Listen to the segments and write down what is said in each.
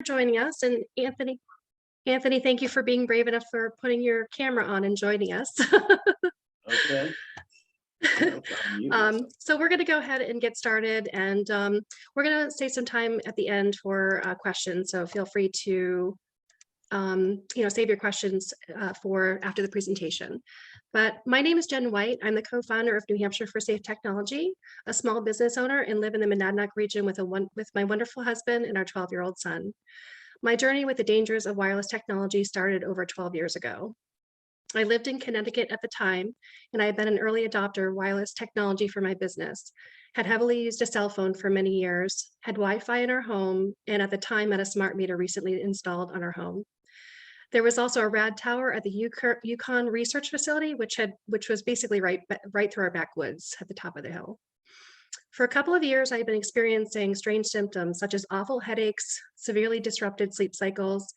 Joining us. And Anthony, thank you for being brave enough for putting your camera on and joining us. Okay. So we're going to go ahead and get started, and we're going to save some time at the end for questions. So feel free to save your questions for after the presentation. But my name is Jen White. I'm the co-founder of New Hampshire for Safe Technology, a small business owner, and live in the Monadnock region with my wonderful husband and our 12-year-old son. My journey with the dangers of wireless technology started over 12 years ago. I lived in Connecticut at the time, and I had been an early adopter of wireless technology for my business, had heavily used a cell phone for many years, had Wi-Fi in our home, and at the time had a smart meter recently installed on our home. There was also a rad tower at the Yukon Research Facility, which was basically right through our backwoods at the top of the hill. For a couple of years, I've been experiencing strange symptoms such as awful headaches, severely disrupted sleep cycles,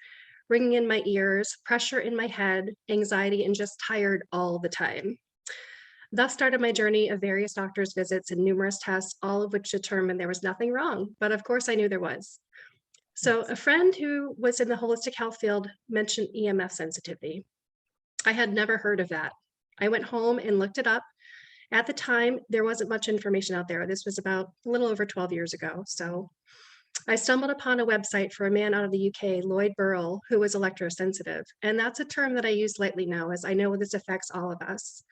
ringing in my ears, pressure in my head, anxiety, and just tired all the time. Thus started my journey of various doctor's visits and numerous tests, all of which determined there was nothing wrong. But of course, I knew there was. So a friend who was in the holistic health field mentioned EMF sensitivity. I had never heard of that. I went home and looked it up. At the time, there wasn't much information out there. This was about a little over 12 years ago. So I stumbled upon a website for a man out of the UK, Lloyd Burrell, who was electrosensitive. And that's a term that I use lightly now, as I know this affects all of us.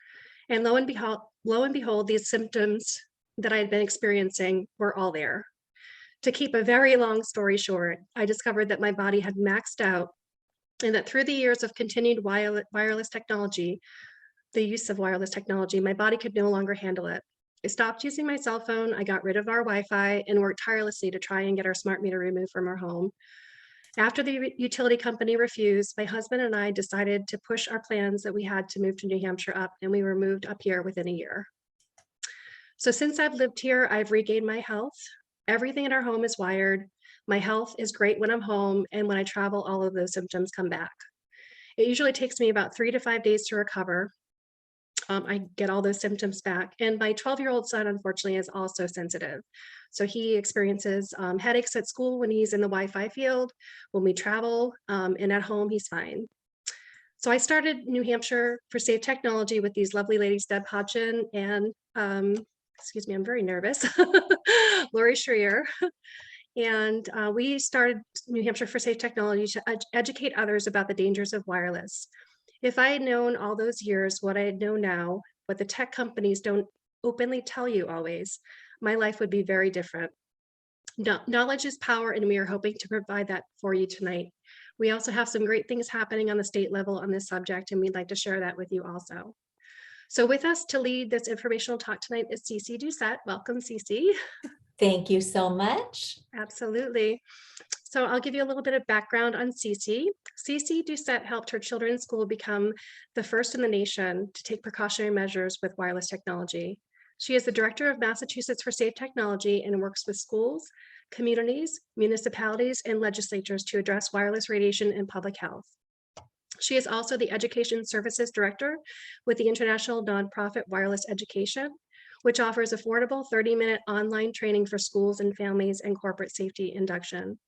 And lo and behold, these symptoms that I had been experiencing were all there. To keep a very long story short, I discovered that my body had maxed out, and that through the years of continued wireless technology, the use of wireless technology, my body could no longer handle it. I stopped using my cell phone, I got rid of our Wi-Fi, and worked tirelessly to try and get our smart meter removed from our home. After the utility company refused, my husband and I decided to push our plans that we had to move to New Hampshire up, and we were moved up here within a year. So since I've lived here, I've regained my health. Everything in our home is wired. My health is great when I'm home, and when I travel, all of those symptoms come back. It usually takes me about 3 to 5 days to recover. I get all those symptoms back. And my 12-year-old son, unfortunately, is also sensitive. So he experiences headaches at school when he's in the Wi-Fi field, when we travel, and at home, he's fine. So I started New Hampshire for Safe Technology with these lovely ladies, Deb Hodgson and, excuse me, I'm very nervous, Lori Schreier. And we started New Hampshire for Safe Technology to educate others about the dangers of wireless. If I had known all those years what I know now, what the tech companies don't openly tell you always, my life would be very different. Knowledge is power, and we are hoping to provide that for you tonight. We also have some great things happening on the state level on this subject, and we'd like to share that with you also. So with us to lead this informational talk tonight is Cece Doucette. Welcome, Cece. Thank you so much. Absolutely. So I'll give you a little bit of background on Cece. Cece Doucette helped her children's school become the first in the nation to take precautionary measures with wireless technology. She is the director of Massachusetts for Safe Technology and works with schools, communities, municipalities, and legislatures to address wireless radiation and public health. She is also the Education Services Director with the International Nonprofit Wireless Education, which offers affordable 30-minute online training for schools and families and corporate safety induction.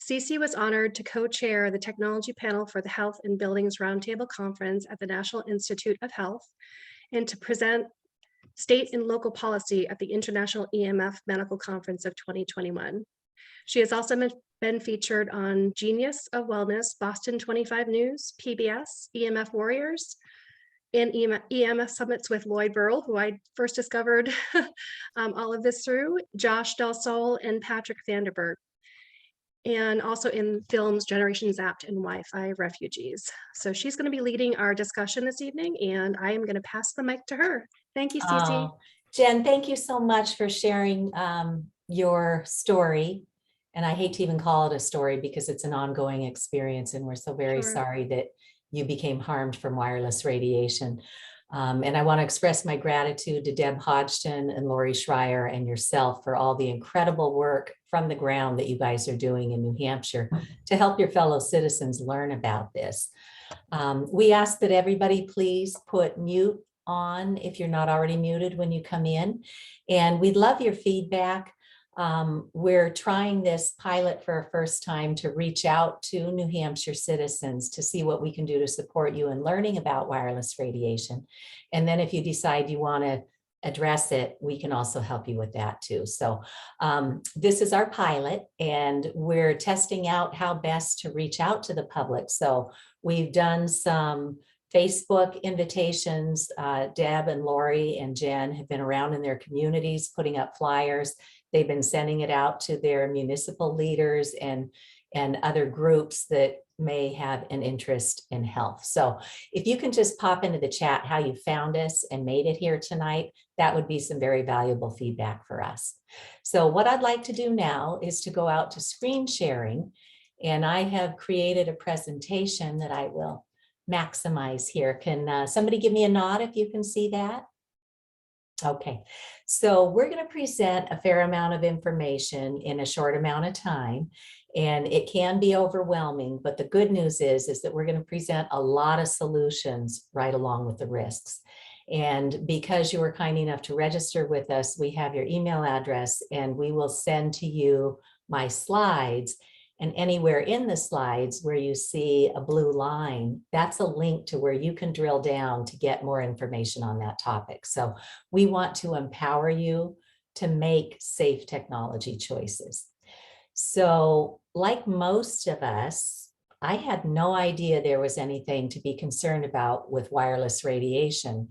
Cece was honored to co-chair the technology panel for the Health and Buildings Roundtable Conference at the National Institute of Health, and to present state and local policy at the International EMF Medical Conference of 2021. She has also been featured on Genius of Wellness, Boston 25 News, PBS, EMF Warriors, and EMF Summits with Lloyd Burrell, who I first discovered all of this through, Josh Del Sol, and Patrick Vanderberg, and also in films Generation Zapped and Wi-Fi Refugees. So she's going to be leading our discussion this evening, and I am going to pass the mic to her. Thank you, Cece. Jen, thank you so much for sharing your story. And I hate to even call it a story because it's an ongoing experience, and we're so very sorry that you became harmed from wireless radiation. And I want to express my gratitude to Deb Hodgson and Lori Schreier and yourself for all the incredible work from the ground that you guys are doing in New Hampshire to help your fellow citizens learn about this. We ask that everybody please put mute on if you're not already muted when you come in, and we'd love your feedback. We're trying this pilot for our first time to reach out to New Hampshire citizens to see what we can do to support you in learning about wireless radiation. And then if you decide you want to address it, we can also help you with that too. So this is our pilot, and we're testing out how best to reach out to the public. So we've done some Facebook invitations. Deb and Lori and Jen have been around in their communities putting up flyers. They've been sending it out to their municipal leaders and other groups that may have an interest in health. So if you can just pop into the chat how you found us and made it here tonight, that would be some very valuable feedback for us. So what I'd like to do now is to go out to screen sharing, and I have created a presentation that I will maximize here. Can somebody give me a nod if you can see that? Okay, so we're going to present a fair amount of information in a short amount of time, and it can be overwhelming, but the good news is that we're going to present a lot of solutions right along with the risks. And because you were kind enough to register with us, we have your email address, and we will send to you my slides. And anywhere in the slides where you see a blue line, that's a link to where you can drill down to get more information on that topic. So we want to empower you to make safe technology choices. So like most of us, I had no idea there was anything to be concerned about with wireless radiation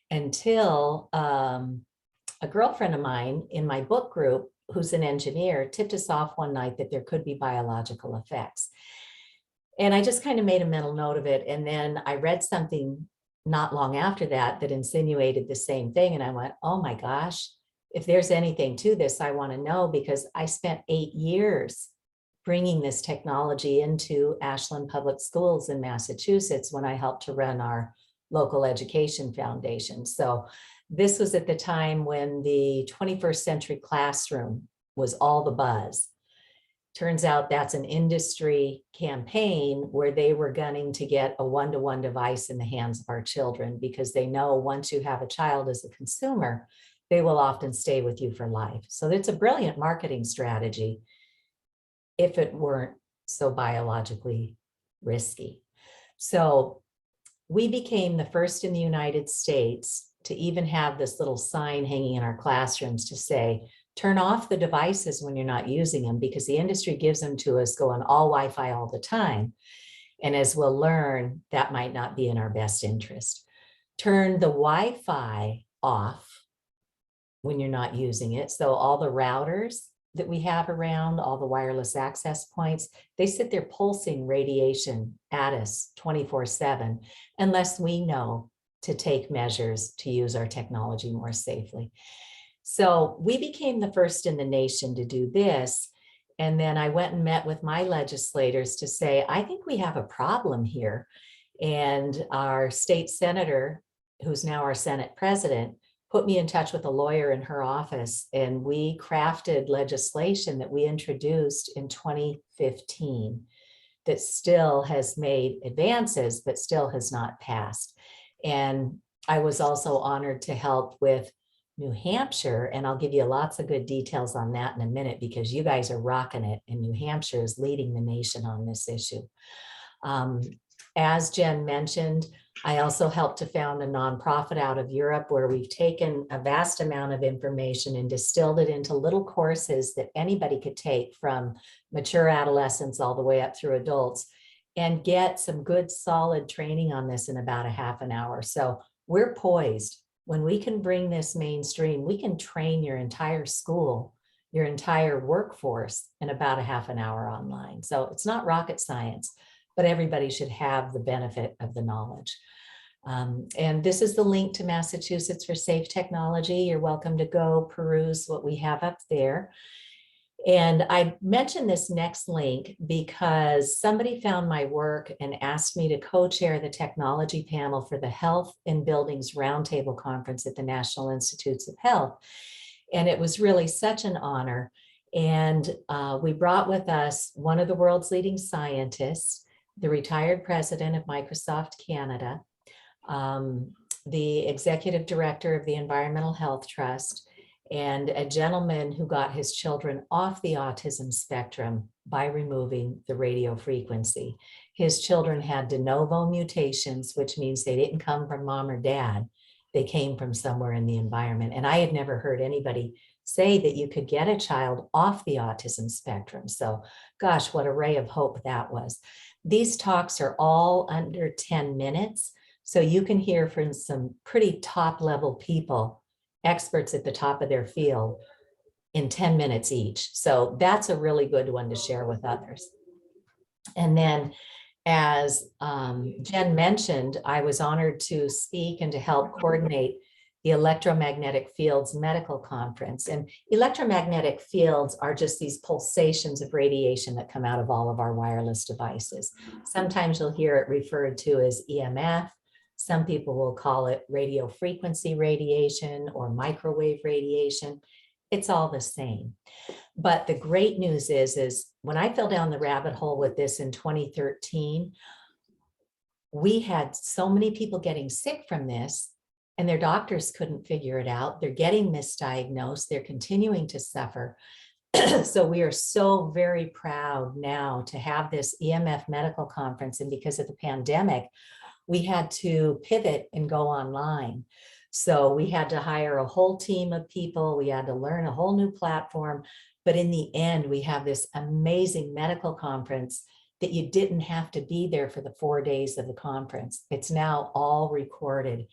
until a girlfriend of mine in my book group, who's an engineer, tipped us off one night that there could be biological effects. And I just kind of made a mental note of it. And then I read something not long after that that insinuated the same thing. And I went, oh my gosh, if there's anything to this, I want to know, because I spent 8 years bringing this technology into Ashland Public Schools in Massachusetts when I helped to run our local education foundation. So this was at the time when the 21st century classroom was all the buzz. Turns out that's an industry campaign where they were gunning to get a one-to-one device in the hands of our children, because they know once you have a child as a consumer, they will often stay with you for life. So it's a brilliant marketing strategy if it weren't so biologically risky. So we became the first in the United States to even have this little sign hanging in our classrooms to say, turn off the devices when you're not using them, because the industry gives them to us going all Wi-Fi all the time. And as we'll learn, that might not be in our best interest. Turn the Wi-Fi off when you're not using it. So all the routers that we have around, all the wireless access points, they sit there pulsing radiation at us 24/7, unless we know to take measures to use our technology more safely. So we became the first in the nation to do this. And then I went and met with my legislators to say, I think we have a problem here. And our state senator, who's now our Senate president, put me in touch with a lawyer in her office, and we crafted legislation that we introduced in 2015 that still has made advances, but still has not passed. And I was also honored to help with New Hampshire, and I'll give you lots of good details on that in a minute, because you guys are rocking it, and New Hampshire is leading the nation on this issue. As Jen mentioned, I also helped to found a nonprofit out of Europe where we've taken a vast amount of information and distilled it into little courses that anybody could take from mature adolescents all the way up through adults, and get some good solid training on this in about a half an hour. So we're poised. When we can bring this mainstream, we can train your entire school, your entire workforce in about a half an hour online. So it's not rocket science, but everybody should have the benefit of the knowledge. And this is the link to Massachusetts for Safe Technology. You're welcome to go peruse what we have up there. And I mentioned this next link because somebody found my work and asked me to co-chair the technology panel for the Health in Buildings Roundtable Conference at the National Institutes of Health. And it was really such an honor. And we brought with us one of the world's leading scientists, the retired president of Microsoft Canada, the executive director of the Environmental Health Trust, and a gentleman who got his children off the autism spectrum by removing the radio frequency. His children had de novo mutations, which means they didn't come from mom or dad. They came from somewhere in the environment. And I had never heard anybody say that you could get a child off the autism spectrum. So gosh, what a ray of hope that was. These talks are all under 10 minutes. So you can hear from some pretty top level people, experts at the top of their field, in 10 minutes each. So that's a really good one to share with others. And then, as Jen mentioned, I was honored to speak and to help coordinate the Electromagnetic Fields Medical Conference. And electromagnetic fields are just these pulsations of radiation that come out of all of our wireless devices. Sometimes you'll hear it referred to as EMF. Some people will call it radio frequency radiation or microwave radiation. It's all the same. But the great news is when I fell down the rabbit hole with this in 2013, we had so many people getting sick from this and their doctors couldn't figure it out. They're getting misdiagnosed. They're continuing to suffer. So we are so very proud now to have this EMF medical conference. And because of the pandemic, we had to pivot and go online. So we had to hire a whole team of people. We had to learn a whole new platform. But in the end, we have this amazing medical conference that you didn't have to be there for the 4 days of the conference. It's now all recorded.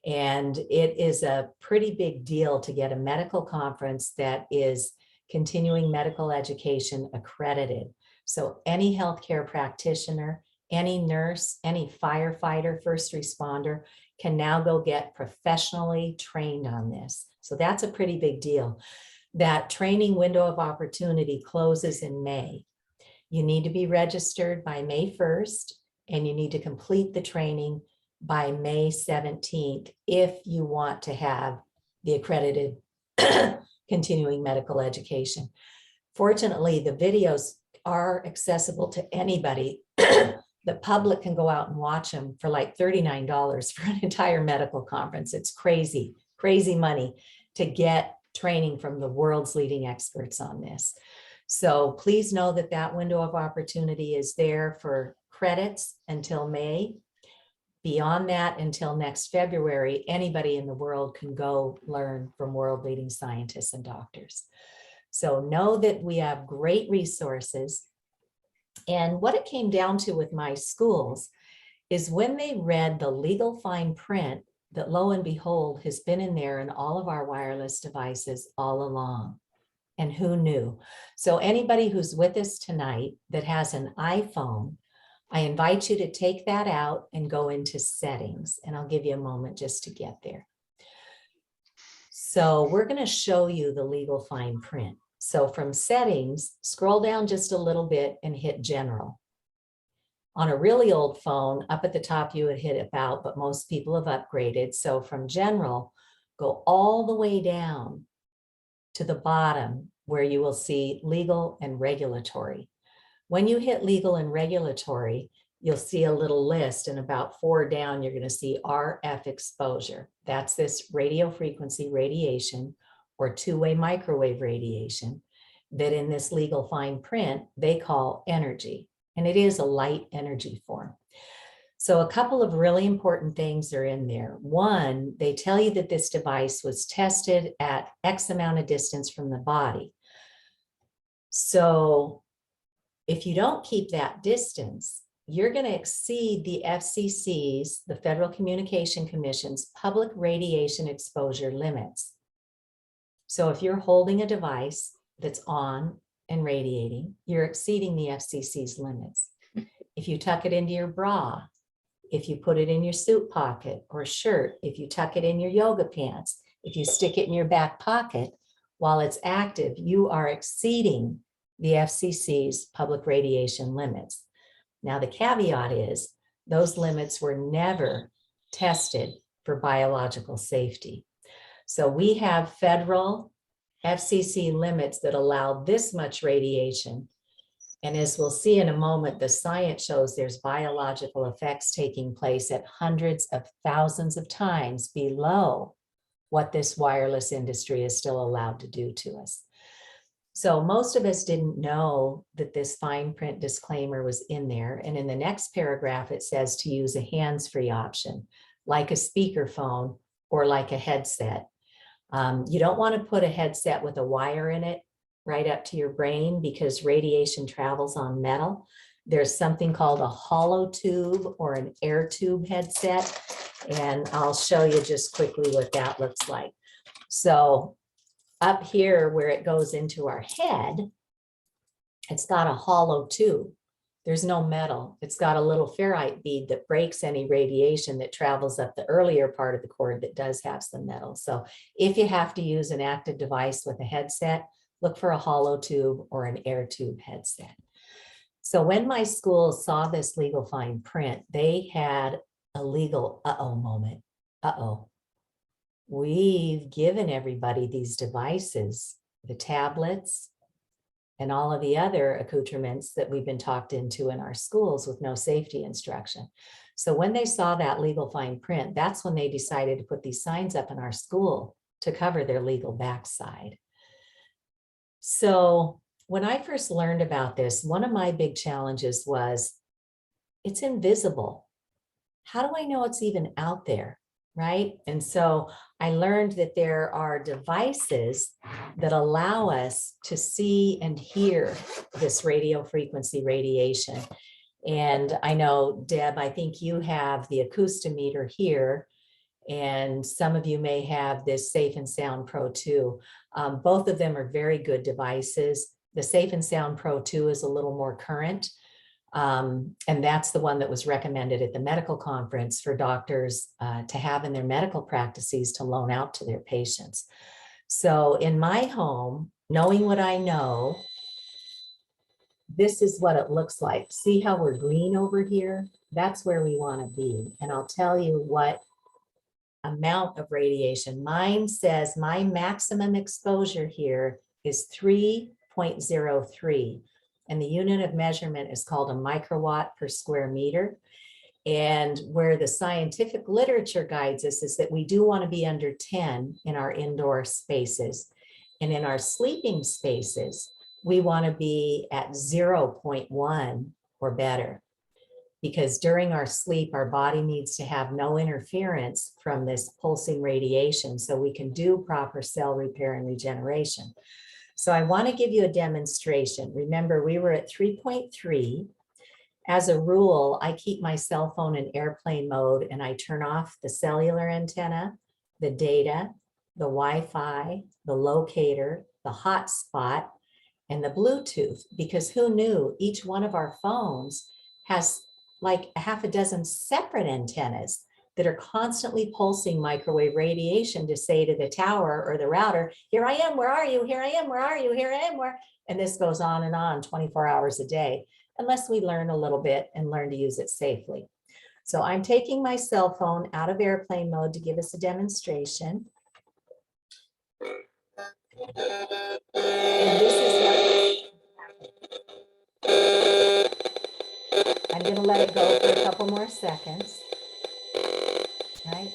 And it is a pretty big deal to get a medical conference that is continuing medical education accredited. So any healthcare practitioner, any nurse, any firefighter, first responder can now go get professionally trained on this. So that's a pretty big deal. That training window of opportunity closes in May. You need to be registered by May 1st, and you need to complete the training by May 17th if you want to have the accredited continuing medical education. Fortunately, the videos are accessible to anybody. The public can go out and watch them for like $39 for an entire medical conference. It's crazy, crazy money to get training from the world's leading experts on this. So please know that that window of opportunity is there for credits until May. Beyond that, until next February, anybody in the world can go learn from world leading scientists and doctors. So know that we have great resources. And what it came down to with my schools is when they read the legal fine print that lo and behold has been in there in all of our wireless devices all along. And who knew? So anybody who's with us tonight that has an iPhone, I invite you to take that out and go into settings. And I'll give you a moment just to get there. So we're going to show you the legal fine print. So from settings, scroll down just a little bit and hit general. On a really old phone, up at the top, you would hit about, but most people have upgraded. So from general, go all the way down to the bottom where you will see legal and regulatory. When you hit legal and regulatory, you'll see a little list, and about 4 down, you're going to see RF exposure. That's this radio frequency radiation or two-way microwave radiation that in this legal fine print, they call energy. And it is a light energy form. So a couple of really important things are in there. One, they tell you that this device was tested at X amount of distance from the body. So if you don't keep that distance, you're going to exceed the FCC's, the Federal Communication Commission's public radiation exposure limits. So if you're holding a device that's on and radiating, you're exceeding the FCC's limits. If you tuck it into your bra, if you put it in your suit pocket or shirt, if you tuck it in your yoga pants, if you stick it in your back pocket while it's active, you are exceeding the FCC's public radiation limits. Now, the caveat is those limits were never tested for biological safety. So we have federal FCC limits that allow this much radiation. And as we'll see in a moment, the science shows there's biological effects taking place at hundreds of thousands of times below what this wireless industry is still allowed to do to us. So most of us didn't know that this fine print disclaimer was in there. And in the next paragraph, it says to use a hands-free option, like a speakerphone or like a headset. You don't want to put a headset with a wire in it right up to your brain because radiation travels on metal. There's something called a hollow tube or an air tube headset. And I'll show you just quickly what that looks like. So up here where it goes into our head, it's got a hollow tube. There's no metal. It's got a little ferrite bead that breaks any radiation that travels up the earlier part of the cord that does have some metal. So if you have to use an active device with a headset, look for a hollow tube or an air tube headset. So when my school saw this legal fine print, they had a legal uh-oh moment. Uh-oh. We've given everybody these devices, the tablets, and all of the other accoutrements that we've been talked into in our schools with no safety instruction. So when they saw that legal fine print, that's when they decided to put these signs up in our school to cover their legal backside. So when I first learned about this, one of my big challenges was it's invisible. How do I know it's even out there? Right? And so I learned that there are devices that allow us to see and hear this radio frequency radiation. And I know, Deb, I think you have the acoustimeter here, and some of you may have this Safe and Sound Pro 2. Both of them are very good devices. The Safe and Sound Pro 2 is a little more current. And that's the one that was recommended at the medical conference for doctors to have in their medical practices to loan out to their patients. So in my home, knowing what I know, this is what it looks like. See how we're green over here? That's where we want to be. And I'll tell you what amount of radiation. Mine says my maximum exposure here is 3.03. And the unit of measurement is called a microwatt per square meter. And where the scientific literature guides us is that we do want to be under 10 in our indoor spaces. And in our sleeping spaces, we want to be at 0.1 or better. Because during our sleep, our body needs to have no interference from this pulsing radiation so we can do proper cell repair and regeneration. So I want to give you a demonstration. Remember, we were at 3.3. As a rule, I keep my cell phone in airplane mode and I turn off the cellular antenna, the data, the Wi-Fi, the locator, the hotspot, and the Bluetooth, because who knew each one of our phones has like a half a dozen separate antennas that are constantly pulsing microwave radiation to say to the tower or the router, here I am, where are you? Here I am, where are you? Here I am, where? And this goes on 24 hours a day, unless we learn a little bit and learn to use it safely. So I'm taking my cell phone out of airplane mode to give us a demonstration. And this is what I'm going to let it go for a couple more seconds. Right?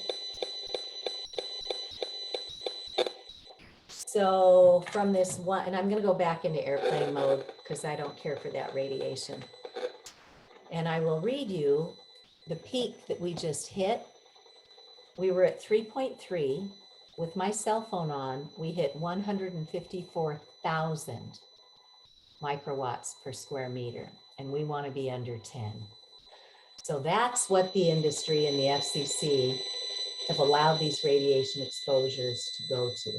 So from this one, and I'm going to go back into airplane mode because I don't care for that radiation. And I will read you the peak that we just hit. We were at 3.3. With my cell phone on, we hit 154,000 microwatts per square meter, and we want to be under 10. So that's what the industry and the FCC have allowed these radiation exposures to go to.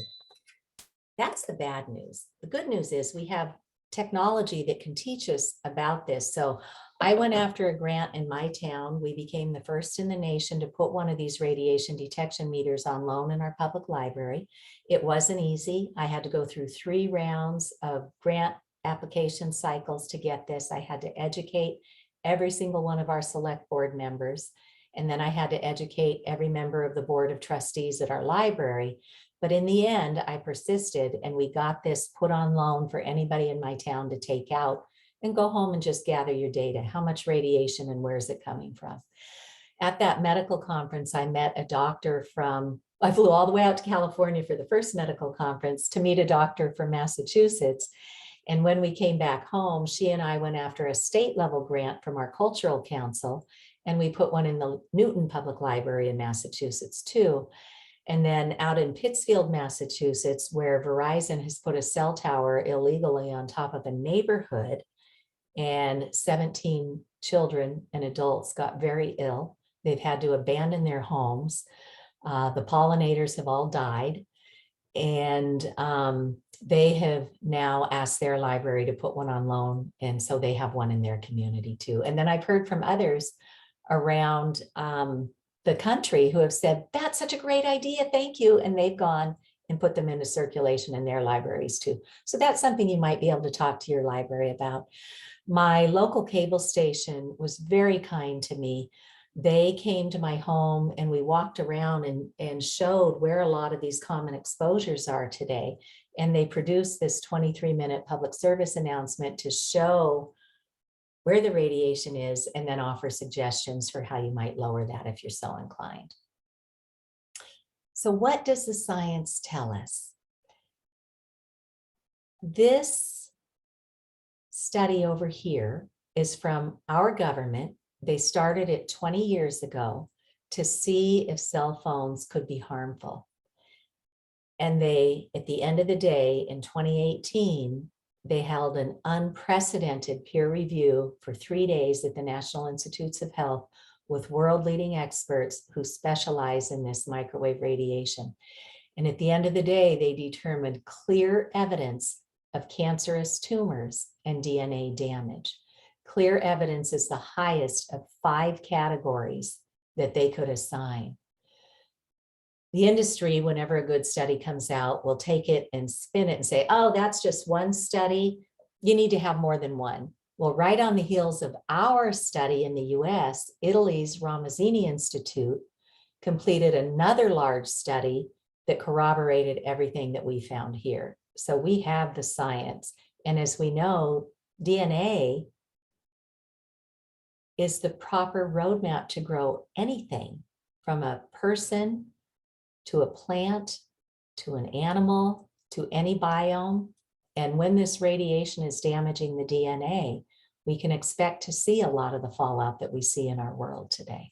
That's the bad news. The good news is we have technology that can teach us about this. So I went after a grant in my town. We became the first in the nation to put one of these radiation detection meters on loan in our public library. It wasn't easy. I had to go through 3 rounds of grant application cycles to get this. I had to educate every single one of our select board members. And then I had to educate every member of the board of trustees at our library. But in the end, I persisted and we got this put on loan for anybody in my town to take out and go home and just gather your data. How much radiation and where is it coming from? At that medical conference, I met a doctor I flew all the way out to California for the first medical conference to meet a doctor from Massachusetts. And when we came back home, she and I went after a state level grant from our cultural council, and we put one in the Newton Public Library in Massachusetts too. And then out in Pittsfield, Massachusetts, where Verizon has put a cell tower illegally on top of a neighborhood, and 17 children and adults got very ill. They've had to abandon their homes. The pollinators have all died. And they have now asked their library to put one on loan. And so they have one in their community too. And then I've heard from others around the country who have said, that's such a great idea, thank you. And they've gone and put them into circulation in their libraries too. So that's something you might be able to talk to your library about. My local cable station was very kind to me. They came to my home and we walked around and showed where a lot of these common exposures are today. And they produced this 23-minute public service announcement to show where the radiation is and then offer suggestions for how you might lower that if you're so inclined. So what does the science tell us? This study over here is from our government. They started it 20 years ago to see if cell phones could be harmful. And they, at the end of the day, in 2018, they held an unprecedented peer review for 3 days at the National Institutes of Health with world-leading experts who specialize in this microwave radiation. And at the end of the day, they determined clear evidence of cancerous tumors and DNA damage. Clear evidence is the highest of 5 categories that they could assign. The industry, whenever a good study comes out, will take it and spin it and say, oh, that's just one study. You need to have more than one. Well, right on the heels of our study in the US, Italy's Ramazzini Institute completed another large study that corroborated everything that we found here. So we have the science. And as we know, DNA is the proper roadmap to grow anything from a person to a plant, to an animal, to any biome. And when this radiation is damaging the DNA, we can expect to see a lot of the fallout that we see in our world today.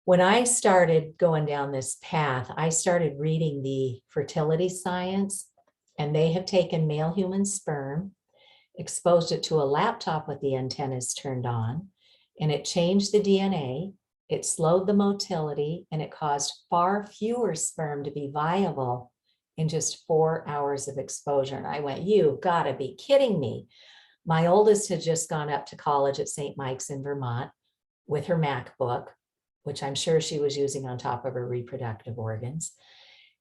When I started going down this path, I started reading the fertility science, and they have taken male human sperm, exposed it to a laptop with the antennas turned on, and it changed the DNA. It slowed the motility, and it caused far fewer sperm to be viable in just 4 hours of exposure. And I went, you gotta be kidding me. My oldest had just gone up to college at St. Mike's in Vermont with her MacBook, which I'm sure she was using on top of her reproductive organs.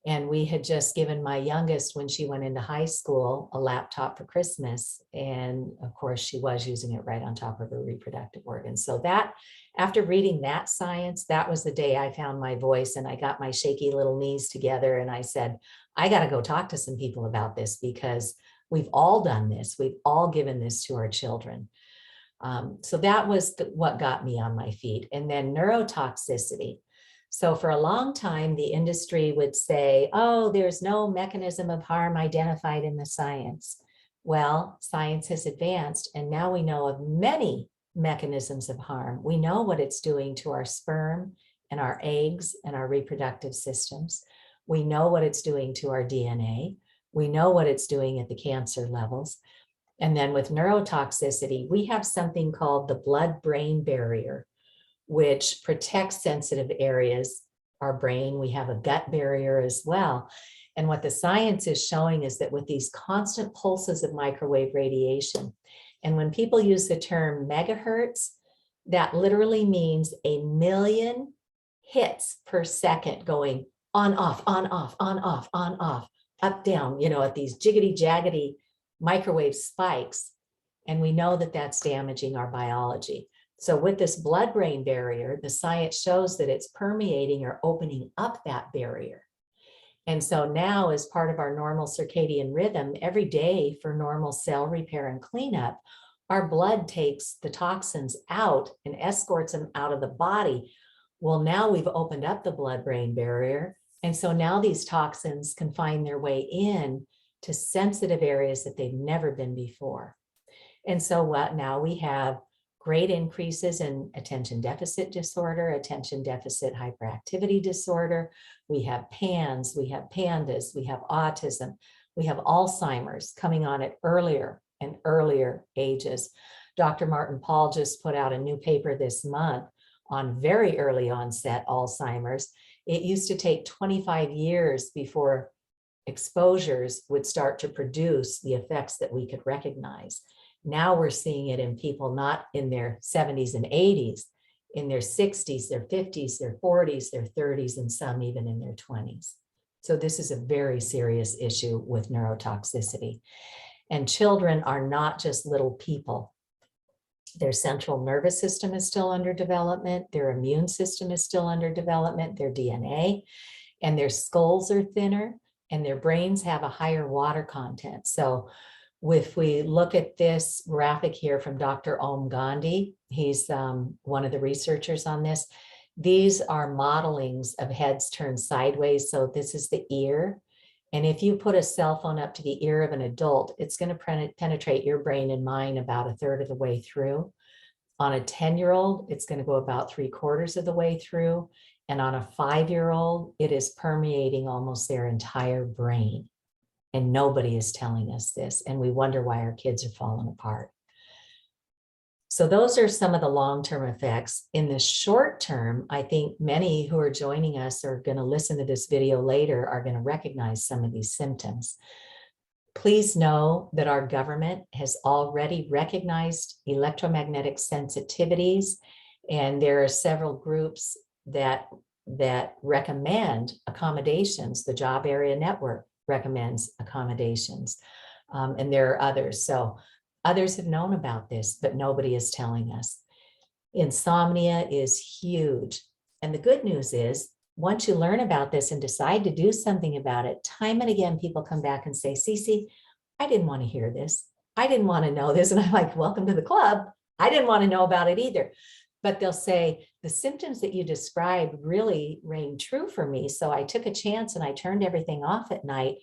And we had just given my youngest, when she went into high school, a laptop for Christmas. And of course, she was using it right on top of her reproductive organs. So that, after reading that science, that was the day I found my voice, and I got my shaky little knees together. And I said, I got to go talk to some people about this, because we've all done this. We've all given this to our children. So that was what got me on my feet. And then neurotoxicity. So for a long time, the industry would say, oh, there's no mechanism of harm identified in the science. Well, science has advanced, and now we know of many mechanisms of harm. We know what it's doing to our sperm and our eggs and our reproductive systems. We know what it's doing to our DNA. We know what it's doing at the cancer levels. And then with neurotoxicity, we have something called the blood-brain barrier, which protects sensitive areas, our brain. We have a gut barrier as well. And what the science is showing is that with these constant pulses of microwave radiation, and when people use the term megahertz, that literally means 1 million hits per second going on, off, on, off, on, off, on, off, up, down, you know, at these jiggity jaggedy microwave spikes. And we know that that's damaging our biology. So with this blood-brain barrier, the science shows that it's permeating or opening up that barrier. And so now, as part of our normal circadian rhythm, every day for normal cell repair and cleanup, Our blood takes the toxins out and escorts them out of the body. Well, now we've opened up the blood-brain barrier. And so now these toxins can find their way in to sensitive areas that they've never been before. And so what now we have great increases in attention deficit disorder, attention deficit hyperactivity disorder. We have PANS, we have PANDAS, we have autism, we have Alzheimer's coming on at earlier and earlier ages. Dr. Martin Paul just put out a new paper this month on very early onset Alzheimer's. It used to take 25 years before exposures would start to produce the effects that we could recognize. Now we're seeing it in people not in their 70s and 80s, in their 60s, their 50s, their 40s, their 30s, and some even in their 20s. So this is a very serious issue with neurotoxicity. And children are not just little people. Their central nervous system is still under development. Their immune system is still under development, their DNA, and their skulls are thinner, and their brains have a higher water content. So if we look at this graphic here from Dr. Om Gandhi, he's one of the researchers on this. These are modelings of heads turned sideways. So this is the ear. And if you put a cell phone up to the ear of an adult, it's going to penetrate your brain and mine about a third of the way through. On a 10-year-old, it's going to go about 3/4 of the way through. And on a 5-year-old, it is permeating almost their entire brain. And nobody is telling us this. And we wonder why our kids are falling apart. So those are some of the long-term effects. In the short term, I think many who are joining us are going to listen to this video later are going to recognize some of these symptoms. Please know that our government has already recognized electromagnetic sensitivities, and there are several groups that recommend accommodations. The Job Area Network recommends accommodations, and there are others. So others have known about this, but nobody is telling us. Insomnia is huge. And the good news is, once you learn about this and decide to do something about it, time and again, people come back and say, Cece, I didn't want to hear this. I didn't want to know this. And I'm like, welcome to the club. I didn't want to know about it either. But they'll say, the symptoms that you described really rang true for me. So I took a chance and I turned everything off at night.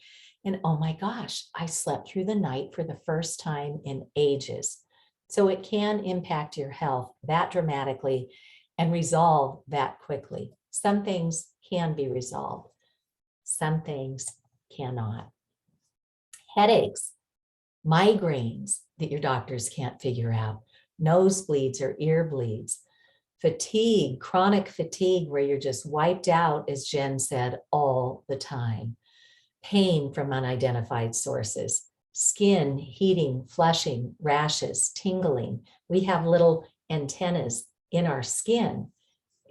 And oh my gosh, I slept through the night for the first time in ages. So it can impact your health that dramatically and resolve that quickly. Some things can be resolved. Some things cannot. Headaches, migraines that your doctors can't figure out, nosebleeds or ear bleeds, fatigue, chronic fatigue where you're just wiped out, as Jen said, all the time. Pain from unidentified sources, skin, heating, flushing, rashes, tingling. We have little antennas in our skin.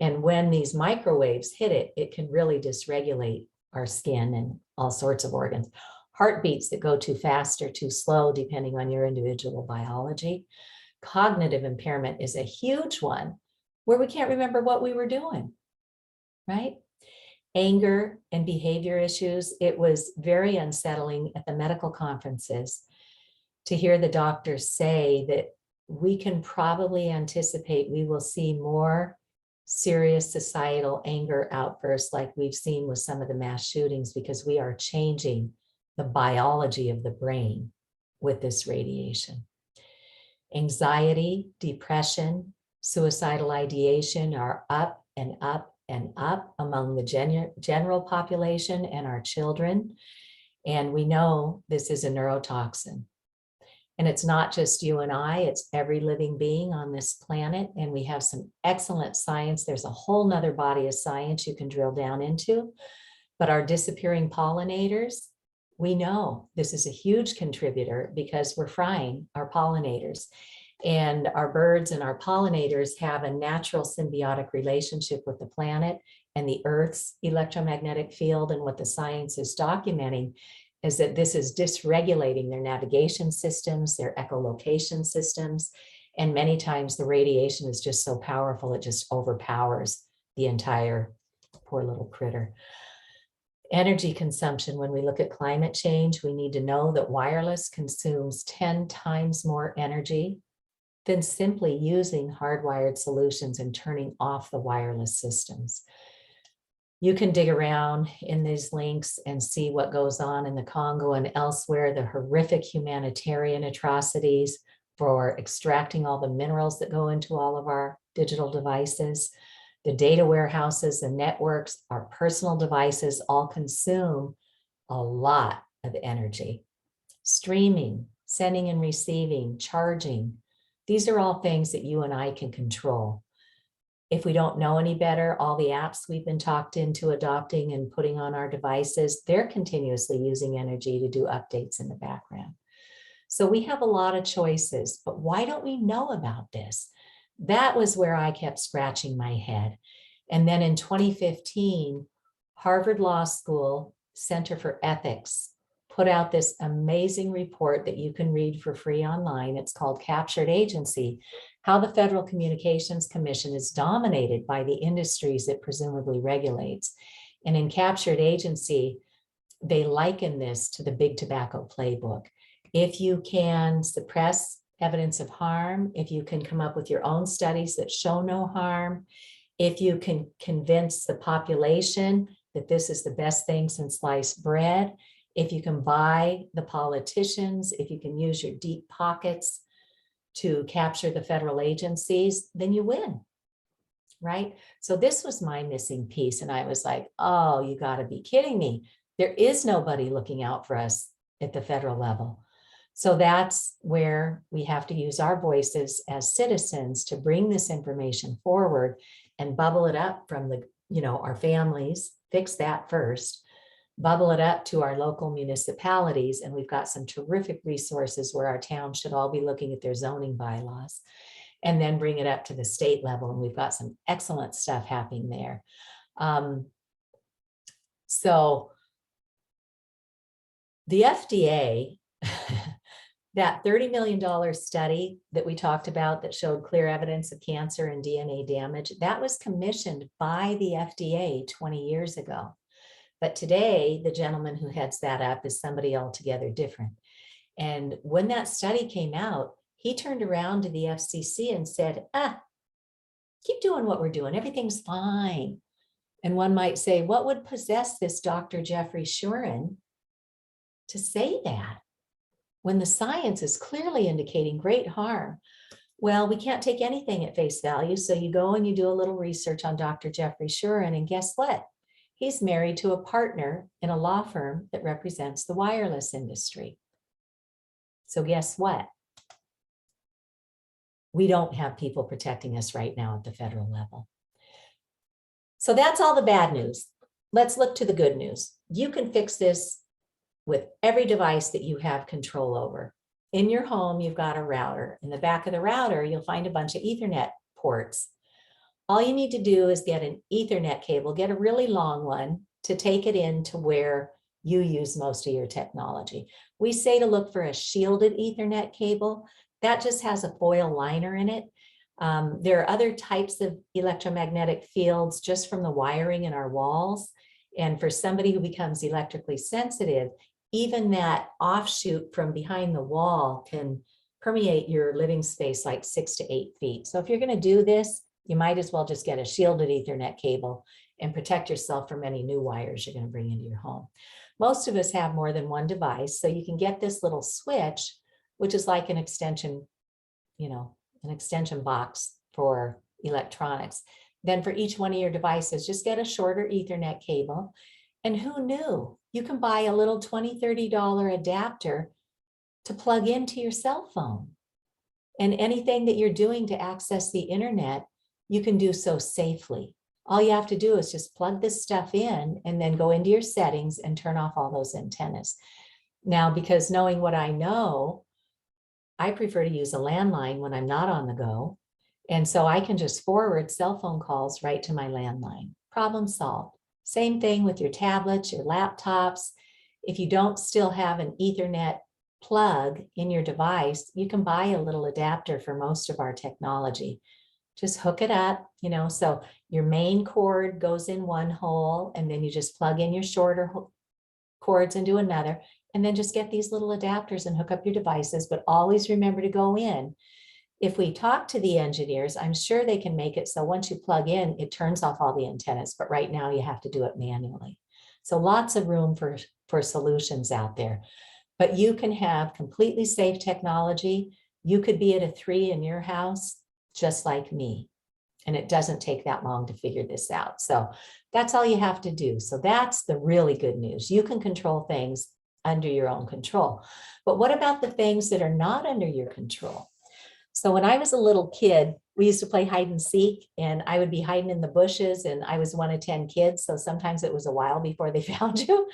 And when these microwaves hit it, it can really dysregulate our skin and all sorts of organs. Heartbeats that go too fast or too slow, depending on your individual biology. Cognitive impairment is a huge one where we can't remember what we were doing, right? Anger and behavior issues. It was very unsettling at the medical conferences to hear the doctors say that we can probably anticipate we will see more serious societal anger outbursts like we've seen with some of the mass shootings because we are changing the biology of the brain with this radiation. Anxiety, depression, suicidal ideation are up and up and up among the general population and our children. And we know this is a neurotoxin. And it's not just you and I, it's every living being on this planet. And we have some excellent science. There's a whole nother body of science you can drill down into. But our disappearing pollinators, we know this is a huge contributor because we're frying our pollinators. And our birds and our pollinators have a natural symbiotic relationship with the planet and the Earth's electromagnetic field. And what the science is documenting is that this is dysregulating their navigation systems, their echolocation systems. And many times the radiation is just so powerful, it just overpowers the entire poor little critter. Energy consumption. When we look at climate change, we need to know that wireless consumes 10 times more energy than simply using hardwired solutions and turning off the wireless systems. You can dig around in these links and see what goes on in the Congo and elsewhere, the horrific humanitarian atrocities for extracting all the minerals that go into all of our digital devices. The data warehouses, the networks, our personal devices all consume a lot of energy. Streaming, sending and receiving, charging. These are all things that you and I can control. If we don't know any better, all the apps we've been talked into adopting and putting on our devices, they're continuously using energy to do updates in the background. So we have a lot of choices, but why don't we know about this? That was where I kept scratching my head. And then in 2015, Harvard Law School Center for Ethics put out this amazing report that you can read for free online. It's called Captured Agency: How the Federal Communications Commission is Dominated by the Industries it presumably regulates. And in Captured Agency, they liken this to the Big Tobacco playbook. If you can suppress evidence of harm, if you can come up with your own studies that show no harm, if you can convince the population that this is the best thing since sliced bread, if you can buy the politicians, if you can use your deep pockets to capture the federal agencies, then you win, right? So this was my missing piece. And I was like, oh, you got to be kidding me. There is nobody looking out for us at the federal level. So that's where we have to use our voices as citizens to bring this information forward and bubble it up from the, our families, fix that first, bubble it up to our local municipalities. And we've got some terrific resources where our towns should all be looking at their zoning bylaws, and then bring it up to the state level. And we've got some excellent stuff happening there. So the FDA, that $30 million study that we talked about that showed clear evidence of cancer and DNA damage, that was commissioned by the FDA 20 years ago. But today, the gentleman who heads that up is somebody altogether different. And when that study came out, he turned around to the FCC and said, keep doing what we're doing. Everything's fine. And one might say, what would possess this Dr. Jeffrey Shuren to say that when the science is clearly indicating great harm? Well, we can't take anything at face value. So you go and you do a little research on Dr. Jeffrey Shuren, and guess what? He's married to a partner in a law firm that represents the wireless industry. So guess what? We don't have people protecting us right now at the federal level. So that's all the bad news. Let's look to the good news. You can fix this with every device that you have control over. In your home, you've got a router. In the back of the router, you'll find a bunch of Ethernet ports. All you need to do is get an Ethernet cable, get a really long one to take it into where you use most of your technology. We say to look for a shielded Ethernet cable. That just has a foil liner in it. There are other types of electromagnetic fields just from the wiring in our walls. And for somebody who becomes electrically sensitive, even that offshoot from behind the wall can permeate your living space like 6 to 8 feet. So if you're going to do this, you might as well just get a shielded Ethernet cable and protect yourself from any new wires you're going to bring into your home. Most of us have more than one device, so you can get this little switch, which is like an extension, an extension box for electronics. Then for each one of your devices, just get a shorter Ethernet cable. And who knew? You can buy a little $20, $30 adapter to plug into your cell phone. And anything that you're doing to access the internet, you can do so safely. All you have to do is just plug this stuff in and then go into your settings and turn off all those antennas. Now, because knowing what I know, I prefer to use a landline when I'm not on the go. And so I can just forward cell phone calls right to my landline. Problem solved. Same thing with your tablets, your laptops. If you don't still have an Ethernet plug in your device, you can buy a little adapter for most of our technology. Just hook it up, so your main cord goes in one hole, and then you just plug in your shorter cords into another, and then just get these little adapters and hook up your devices. But always remember to go in If we talk to the engineers, I'm sure they can make it so once you plug in, it turns off all the antennas, but right now you have to do it manually. So lots of room for solutions out there. But you can have completely safe technology. You could be at a 3 in your house, just like me. And it doesn't take that long to figure this out. So that's all you have to do. So that's the really good news. You can control things under your own control. But what about the things that are not under your control? So when I was a little kid, we used to play hide and seek, and I would be hiding in the bushes, and I was one of 10 kids. So sometimes it was a while before they found you.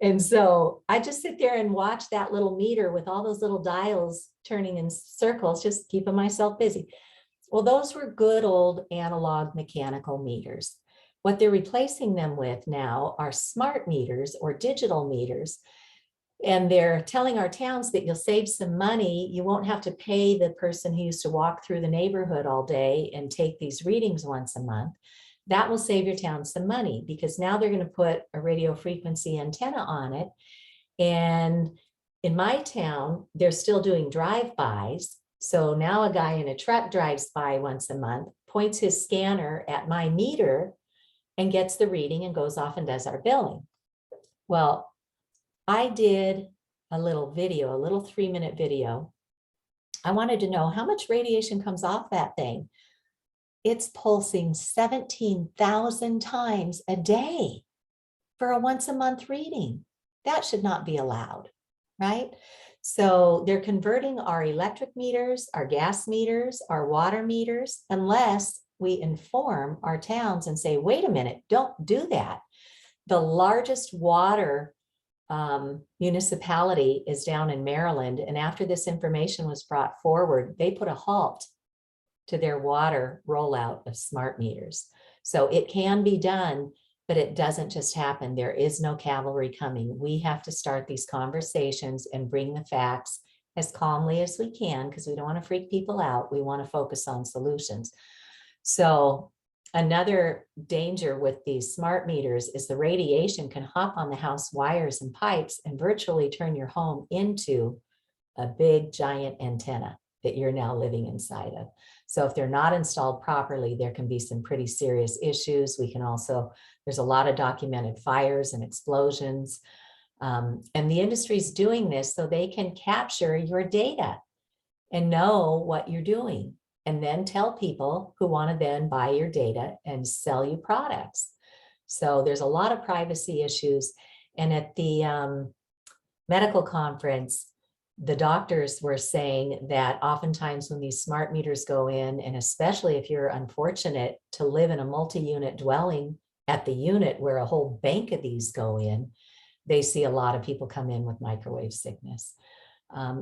And so I just sit there and watch that little meter with all those little dials turning in circles, just keeping myself busy. Well, those were good old analog mechanical meters. What they're replacing them with now are smart meters or digital meters. And they're telling our towns that you'll save some money. You won't have to pay the person who used to walk through the neighborhood all day and take these readings once a month. That will save your town some money because now they're going to put a radio frequency antenna on it. And in my town, they're still doing drive-bys. So now a guy in a truck drives by once a month, points his scanner at my meter and gets the reading and goes off and does our billing. Well, I did a little video, a little 3-minute video. I wanted to know how much radiation comes off that thing. It's pulsing 17,000 times a day for a once a month reading. That should not be allowed, right? So they're converting our electric meters, our gas meters, our water meters, unless we inform our towns and say, wait a minute, don't do that. The largest water municipality is down in Maryland. And after this information was brought forward, they put a halt to their water rollout of smart meters. So it can be done, but it doesn't just happen. There is no cavalry coming. We have to start these conversations and bring the facts as calmly as we can because we don't want to freak people out. We want to focus on solutions. So another danger with these smart meters is the radiation can hop on the house wires and pipes and virtually turn your home into a big giant antenna that you're now living inside of. So if they're not installed properly, there can be some pretty serious issues. We can also, there's a lot of documented fires and explosions. And the industry's doing this so they can capture your data and know what you're doing. And then tell people who want to then buy your data and sell you products. So there's a lot of privacy issues. And at the medical conference, the doctors were saying that oftentimes when these smart meters go in, and especially if you're unfortunate to live in a multi-unit dwelling at the unit where a whole bank of these go in, they see a lot of people come in with microwave sickness.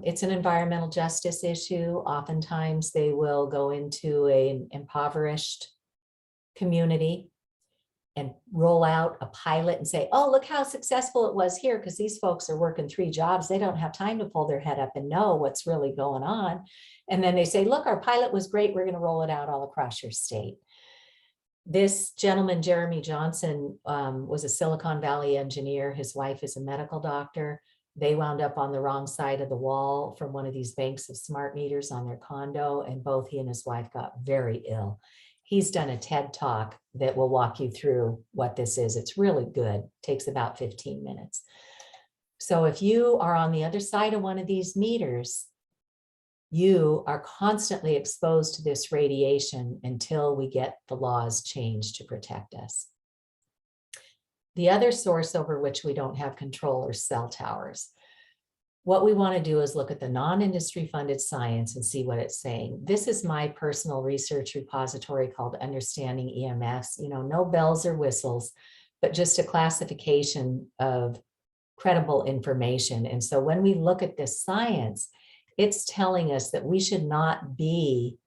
It's an environmental justice issue. Oftentimes they will go into an impoverished community and roll out a pilot and say, oh, look how successful it was here because these folks are working 3 jobs. They don't have time to pull their head up and know what's really going on. And then they say, look, our pilot was great. We're going to roll it out all across your state. This gentleman, Jeremy Johnson, was a Silicon Valley engineer. His wife is a medical doctor. They wound up on the wrong side of the wall from one of these banks of smart meters on their condo, and both he and his wife got very ill. He's done a TED talk that will walk you through what this is. It's really good. It takes about 15 minutes. So if you are on the other side of one of these meters, you are constantly exposed to this radiation until we get the laws changed to protect us. The other source over which we don't have control are cell towers. What we want to do is look at the non-industry funded science and see what it's saying. This is my personal research repository called Understanding EMFs. You know, no bells or whistles, but just a classification of credible information. And so when we look at this science, it's telling us that we should not be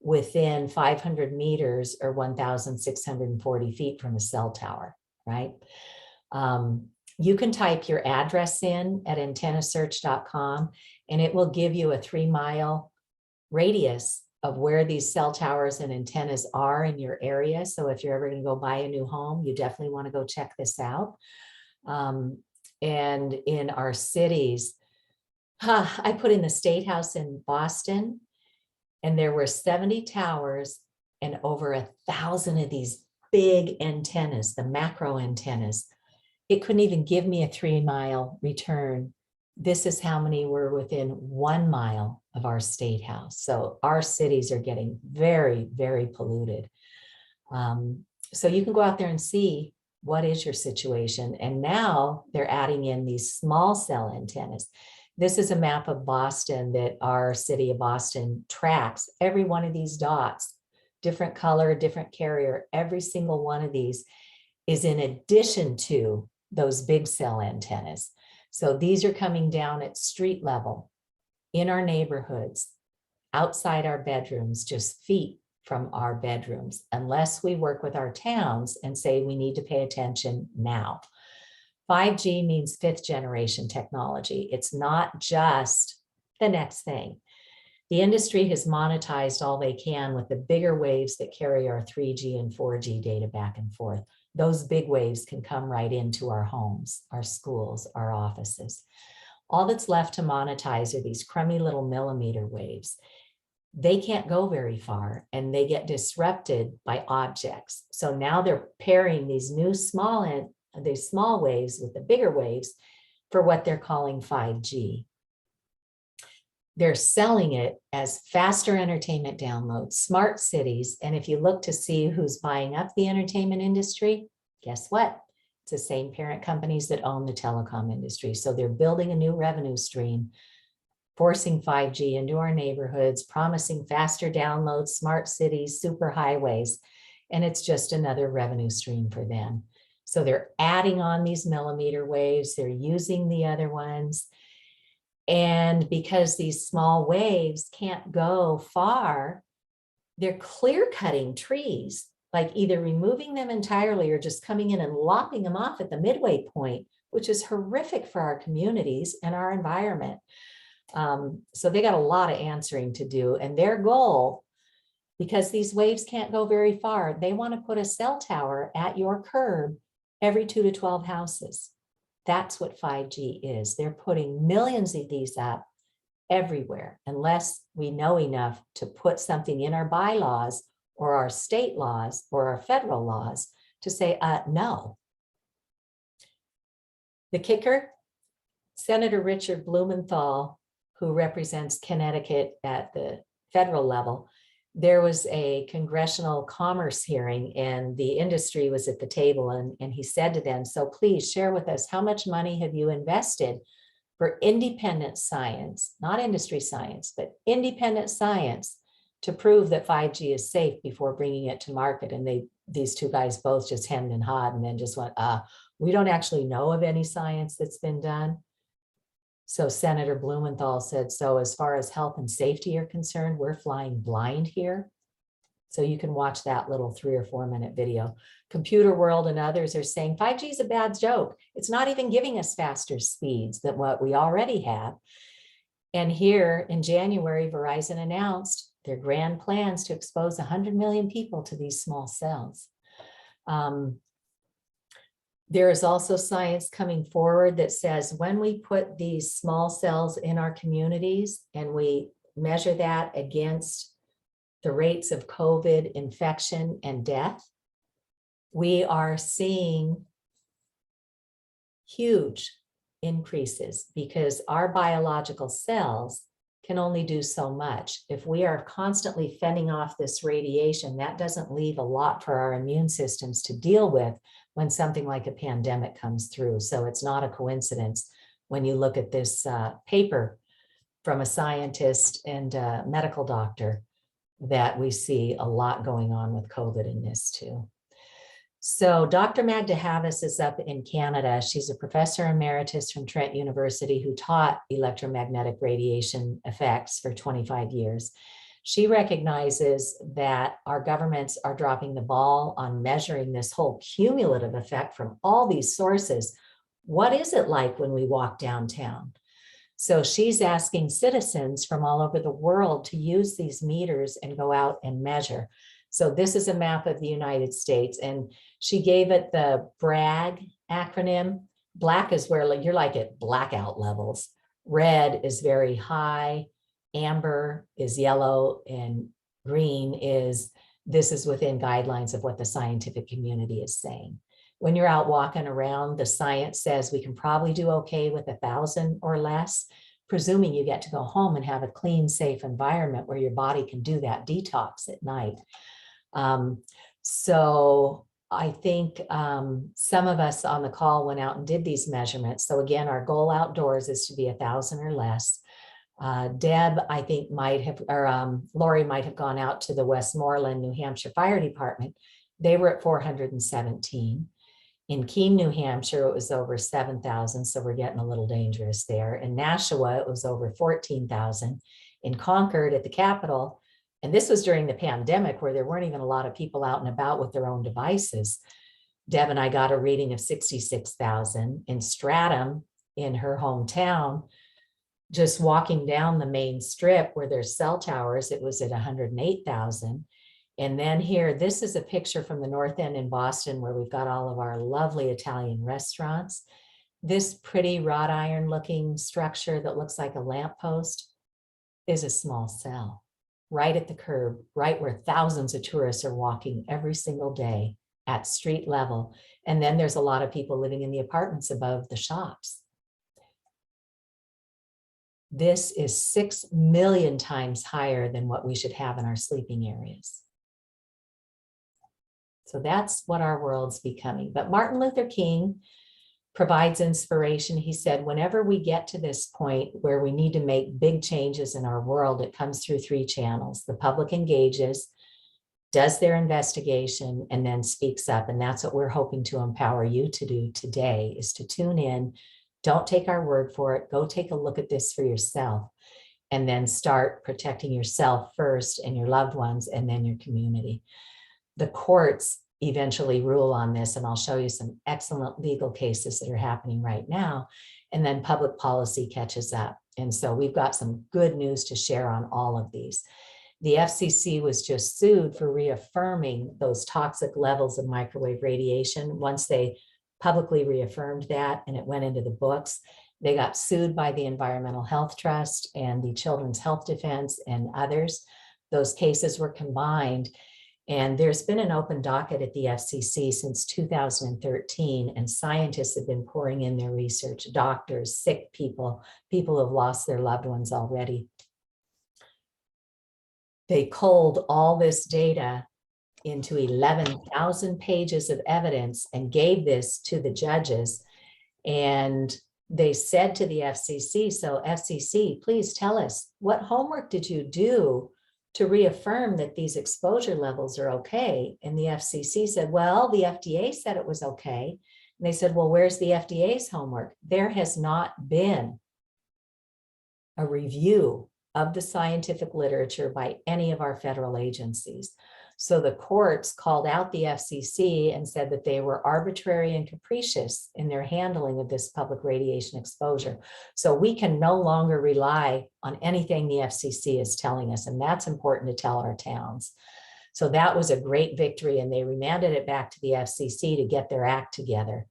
within 500 meters or 1,640 feet from a cell tower, right? You can type your address in at antennasearch.com and it will give you a 3-mile radius of where these cell towers and antennas are in your area. So if you're ever going to go buy a new home, you definitely want to go check this out. And in our cities, I put in the State House in Boston. And there were 70 towers and over 1,000 of these big antennas, the macro antennas. It couldn't even give me a 3-mile return. This is how many were within 1 mile of our state house. So our cities are getting very, very polluted. So you can go out there and see what is your situation. And now they're adding in these small cell antennas. This is a map of Boston that our city of Boston tracks. Every one of these dots, different color, different carrier, every single one of these is in addition to those big cell antennas. So these are coming down at street level, in our neighborhoods, outside our bedrooms, just feet from our bedrooms, unless we work with our towns and say we need to pay attention now. 5G means 5th generation technology. It's not just the next thing. The industry has monetized all they can with the bigger waves that carry our 3G and 4G data back and forth. Those big waves can come right into our homes, our schools, our offices. All that's left to monetize are these crummy little millimeter waves. They can't go very far and they get disrupted by objects. So now they're pairing these new small waves with the bigger waves for what they're calling 5G. They're selling it as faster entertainment downloads, smart cities. And if you look to see who's buying up the entertainment industry, guess what? It's the same parent companies that own the telecom industry. So they're building a new revenue stream, forcing 5G into our neighborhoods, promising faster downloads, smart cities, super highways. And it's just another revenue stream for them. So they're adding on these millimeter waves, they're using the other ones. And because these small waves can't go far, they're clear cutting trees, like either removing them entirely or just coming in and lopping them off at the midway point, which is horrific for our communities and our environment. So they got a lot of answering to do. And their goal, because these waves can't go very far, they want to put a cell tower at your curb every 2 to 12 houses. That's what 5G is. They're putting millions of these up everywhere, unless we know enough to put something in our bylaws or our state laws or our federal laws to say, no. The kicker, Senator Richard Blumenthal, who represents Connecticut at the federal level, there was a congressional commerce hearing and the industry was at the table, and he said to them, so please share with us, how much money have you invested for independent science, not industry science, but independent science to prove that 5G is safe before bringing it to market? And these two guys both just hemmed and hawed and then just went, we don't actually know of any science that's been done. So Senator Blumenthal said, so as far as health and safety are concerned, we're flying blind here. So you can watch that little 3 or 4 minute video. Computer World and others are saying 5G is a bad joke. It's not even giving us faster speeds than what we already have. And here in January, Verizon announced their grand plans to expose 100 million people to these small cells. There is also science coming forward that says when we put these small cells in our communities and we measure that against the rates of COVID infection and death, we are seeing huge increases because our biological cells can only do so much. If we are constantly fending off this radiation, that doesn't leave a lot for our immune systems to deal with when something like a pandemic comes through. So it's not a coincidence when you look at this paper from a scientist and a medical doctor that we see a lot going on with COVID in this too. So Dr. Magda Havas is up in Canada. She's a professor emeritus from Trent University who taught electromagnetic radiation effects for 25 years. She recognizes that our governments are dropping the ball on measuring this whole cumulative effect from all these sources. What is it like when we walk downtown? So she's asking citizens from all over the world to use these meters and go out and measure. So this is a map of the United States, and she gave it the BRAG acronym. Black is where you're like at blackout levels. Red is very high. amber is yellow, and green is this is within guidelines of what the scientific community is saying. When you're out walking around, the science says we can probably do okay with 1,000 or less, presuming you get to go home and have a clean, safe environment where your body can do that detox at night. So I think some of us on the call went out and did these measurements. So again, our goal outdoors is to be 1,000 or less. Deb, I think might have, or Lori might have gone out to the Westmoreland, New Hampshire Fire Department. They were at 417. In Keene, New Hampshire, it was over 7,000. So we're getting a little dangerous there. In Nashua, it was over 14,000. In Concord at the Capitol, and this was during the pandemic where there weren't even a lot of people out and about with their own devices. Deb and I got a reading of 66,000. In Stratham, in her hometown, just walking down the main strip where there's cell towers, it was at 108,000. And then here, this is a picture from the North End in Boston where we've got all of our lovely Italian restaurants. This pretty wrought iron looking structure that looks like a lamppost is a small cell right at the curb, right where thousands of tourists are walking every single day at street level. And then there's a lot of people living in the apartments above the shops. This is 6 million times higher than what we should have in our sleeping areas. So that's what our world's becoming. But Martin Luther King provides inspiration. He said, whenever we get to this point where we need to make big changes in our world, it comes through 3 channels. The public engages, does their investigation, and then speaks up. And that's what we're hoping to empower you to do today, is to tune in. Don't take our word for it. Go take a look at this for yourself, and then start protecting yourself first and your loved ones, and then your community. The courts eventually rule on this, and I'll show you some excellent legal cases that are happening right now, and then public policy catches up. And so we've got some good news to share on all of these. The FCC was just sued for reaffirming those toxic levels of microwave radiation. Once they publicly reaffirmed that and it went into the books, they got sued by the Environmental Health Trust and the Children's Health Defense and others. Those cases were combined. And there's been an open docket at the FCC since 2013, and scientists have been pouring in their research, doctors, sick people, people who have lost their loved ones already. They culled all this data into 11,000 pages of evidence and gave this to the judges. And they said to the FCC, so FCC, please tell us, what homework did you do to reaffirm that these exposure levels are okay? And the FCC said, well, the FDA said it was okay. And they said, well, where's the FDA's homework? There has not been a review of the scientific literature by any of our federal agencies. So the courts called out the FCC and said that they were arbitrary and capricious in their handling of this public radiation exposure. So we can no longer rely on anything the FCC is telling us, and that's important to tell our towns. So that was a great victory, and they remanded it back to the FCC to get their act together.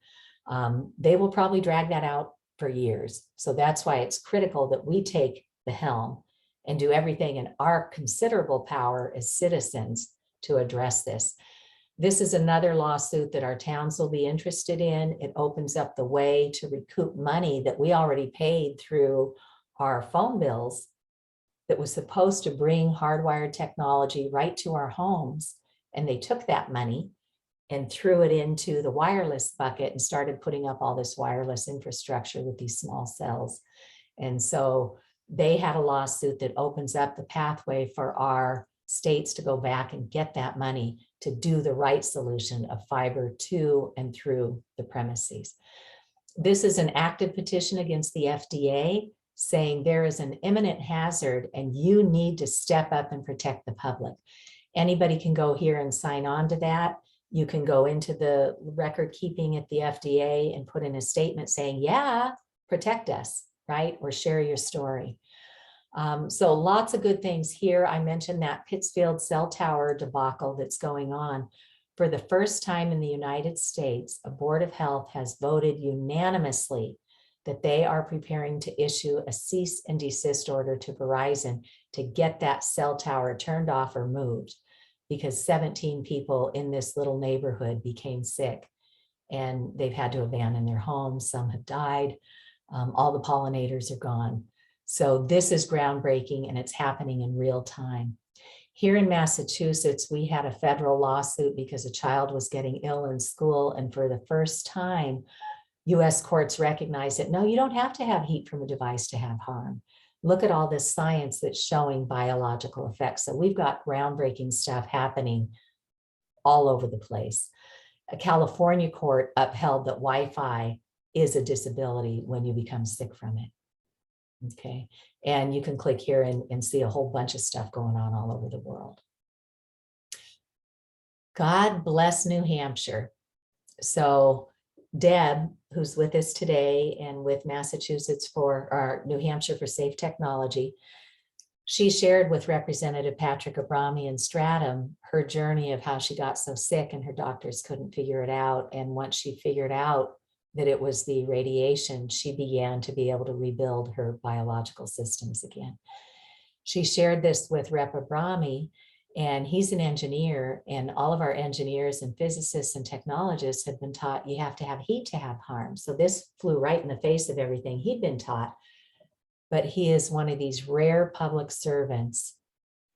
They will probably drag that out for years. So that's why it's critical that we take the helm and do everything in our considerable power as citizens to address this. This is another lawsuit that our towns will be interested in. It opens up the way to recoup money that we already paid through our phone bills that was supposed to bring hardwired technology right to our homes. And they took that money and threw it into the wireless bucket and started putting up all this wireless infrastructure with these small cells. And so they had a lawsuit that opens up the pathway for our states to go back and get that money to do the right solution of fiber to and through the premises. This is an active petition against the FDA saying there is an imminent hazard and you need to step up and protect the public. Anybody can go here and sign on to that. You can go into the record keeping at the FDA and put in a statement saying, yeah, protect us, right? Or share your story. So lots of good things here. I mentioned that Pittsfield cell tower debacle that's going on. For the first time in the United States, a board of health has voted unanimously that they are preparing to issue a cease and desist order to Verizon to get that cell tower turned off or moved, because 17 people in this little neighborhood became sick and they've had to abandon their homes. Some have died. All the pollinators are gone. So this is groundbreaking and it's happening in real time. Here in Massachusetts, we had a federal lawsuit because a child was getting ill in school. And for the first time, US courts recognize that, no, you don't have to have heat from a device to have harm. Look at all this science that's showing biological effects. So we've got groundbreaking stuff happening all over the place. A California court upheld that Wi-Fi is a disability when you become sick from it. Okay, and you can click here and see a whole bunch of stuff going on all over the world. God bless New Hampshire. So Deb, who's with us today and with Massachusetts or New Hampshire for Safe Technology, she shared with Representative Patrick Abrami in Stratham her journey of how she got so sick and her doctors couldn't figure it out. And once she figured out that it was the radiation, she began to be able to rebuild her biological systems again. She shared this with Rep. Abrami, and he's an engineer, and all of our engineers and physicists and technologists have been taught you have to have heat to have harm. So this flew right in the face of everything he'd been taught. But he is one of these rare public servants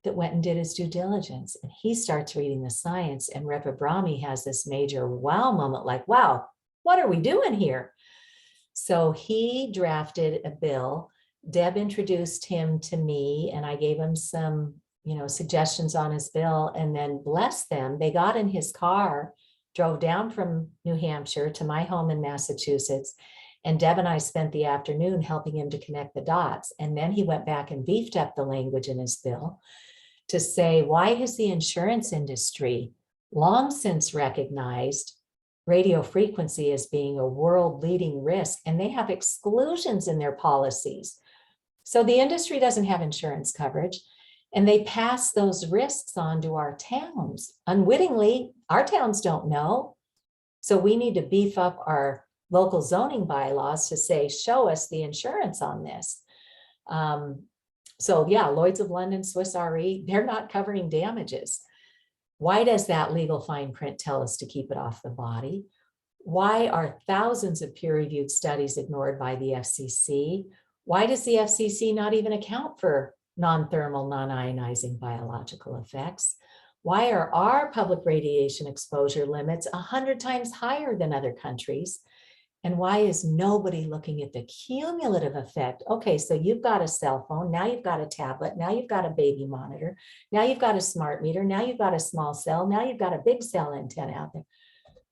that went and did his due diligence, and he starts reading the science, and Rep. Abrami has this major wow moment, like, wow, what are we doing here? So he drafted a bill. Deb introduced him to me and I gave him some, suggestions on his bill, and then bless them. They got in his car, drove down from New Hampshire to my home in Massachusetts. And Deb and I spent the afternoon helping him to connect the dots. And then he went back and beefed up the language in his bill to say, why has the insurance industry long since recognized radio frequency as being a world-leading risk, and they have exclusions in their policies? So the industry doesn't have insurance coverage, and they pass those risks on to our towns. Unwittingly, our towns don't know. So we need to beef up our local zoning bylaws to say, show us the insurance on this. So yeah, Lloyd's of London, Swiss Re, they're not covering damages. Why does that legal fine print tell us to keep it off the body? Why are thousands of peer-reviewed studies ignored by the FCC? Why does the FCC not even account for non-thermal, non-ionizing biological effects? Why are our public radiation exposure limits 100 times higher than other countries? And why is nobody looking at the cumulative effect? Okay, so you've got a cell phone, now you've got a tablet, now you've got a baby monitor, now you've got a smart meter, now you've got a small cell, now you've got a big cell antenna out there.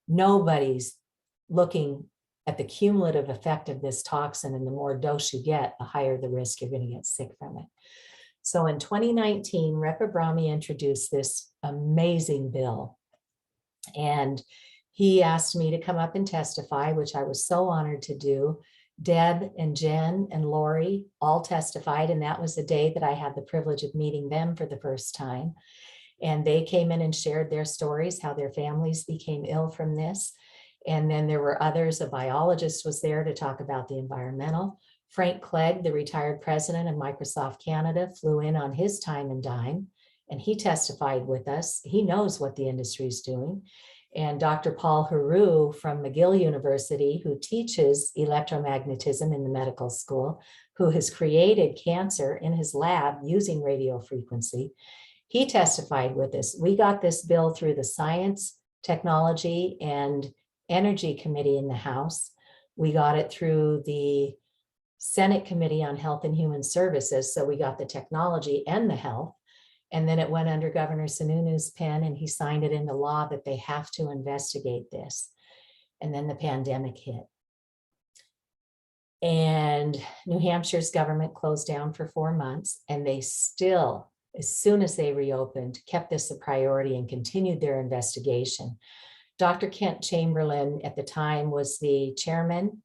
Nobody's looking at the cumulative effect of this toxin, and the more dose you get, the higher the risk you're going to get sick from it. So in 2019, Rep. Abrami introduced this amazing bill, and he asked me to come up and testify, which I was so honored to do. Deb and Jen and Lori all testified, and that was the day that I had the privilege of meeting them for the first time. And they came in and shared their stories, how their families became ill from this. And then there were others. A biologist was there to talk about the environmental. Frank Clegg, the retired president of Microsoft Canada, flew in on his time and dime, and he testified with us. He knows what the industry is doing. And Dr. Paul Heroux from McGill University, who teaches electromagnetism in the medical school, who has created cancer in his lab using radio frequency, he testified with us. We got this bill through the Science, Technology, and Energy Committee in the House. We got it through the Senate Committee on Health and Human Services. So we got the technology and the health. And then it went under Governor Sununu's pen, and he signed it into law that they have to investigate this. And then the pandemic hit. And New Hampshire's government closed down for 4 months, and they still, as soon as they reopened, kept this a priority and continued their investigation. Dr. Kent Chamberlain at the time was the chairman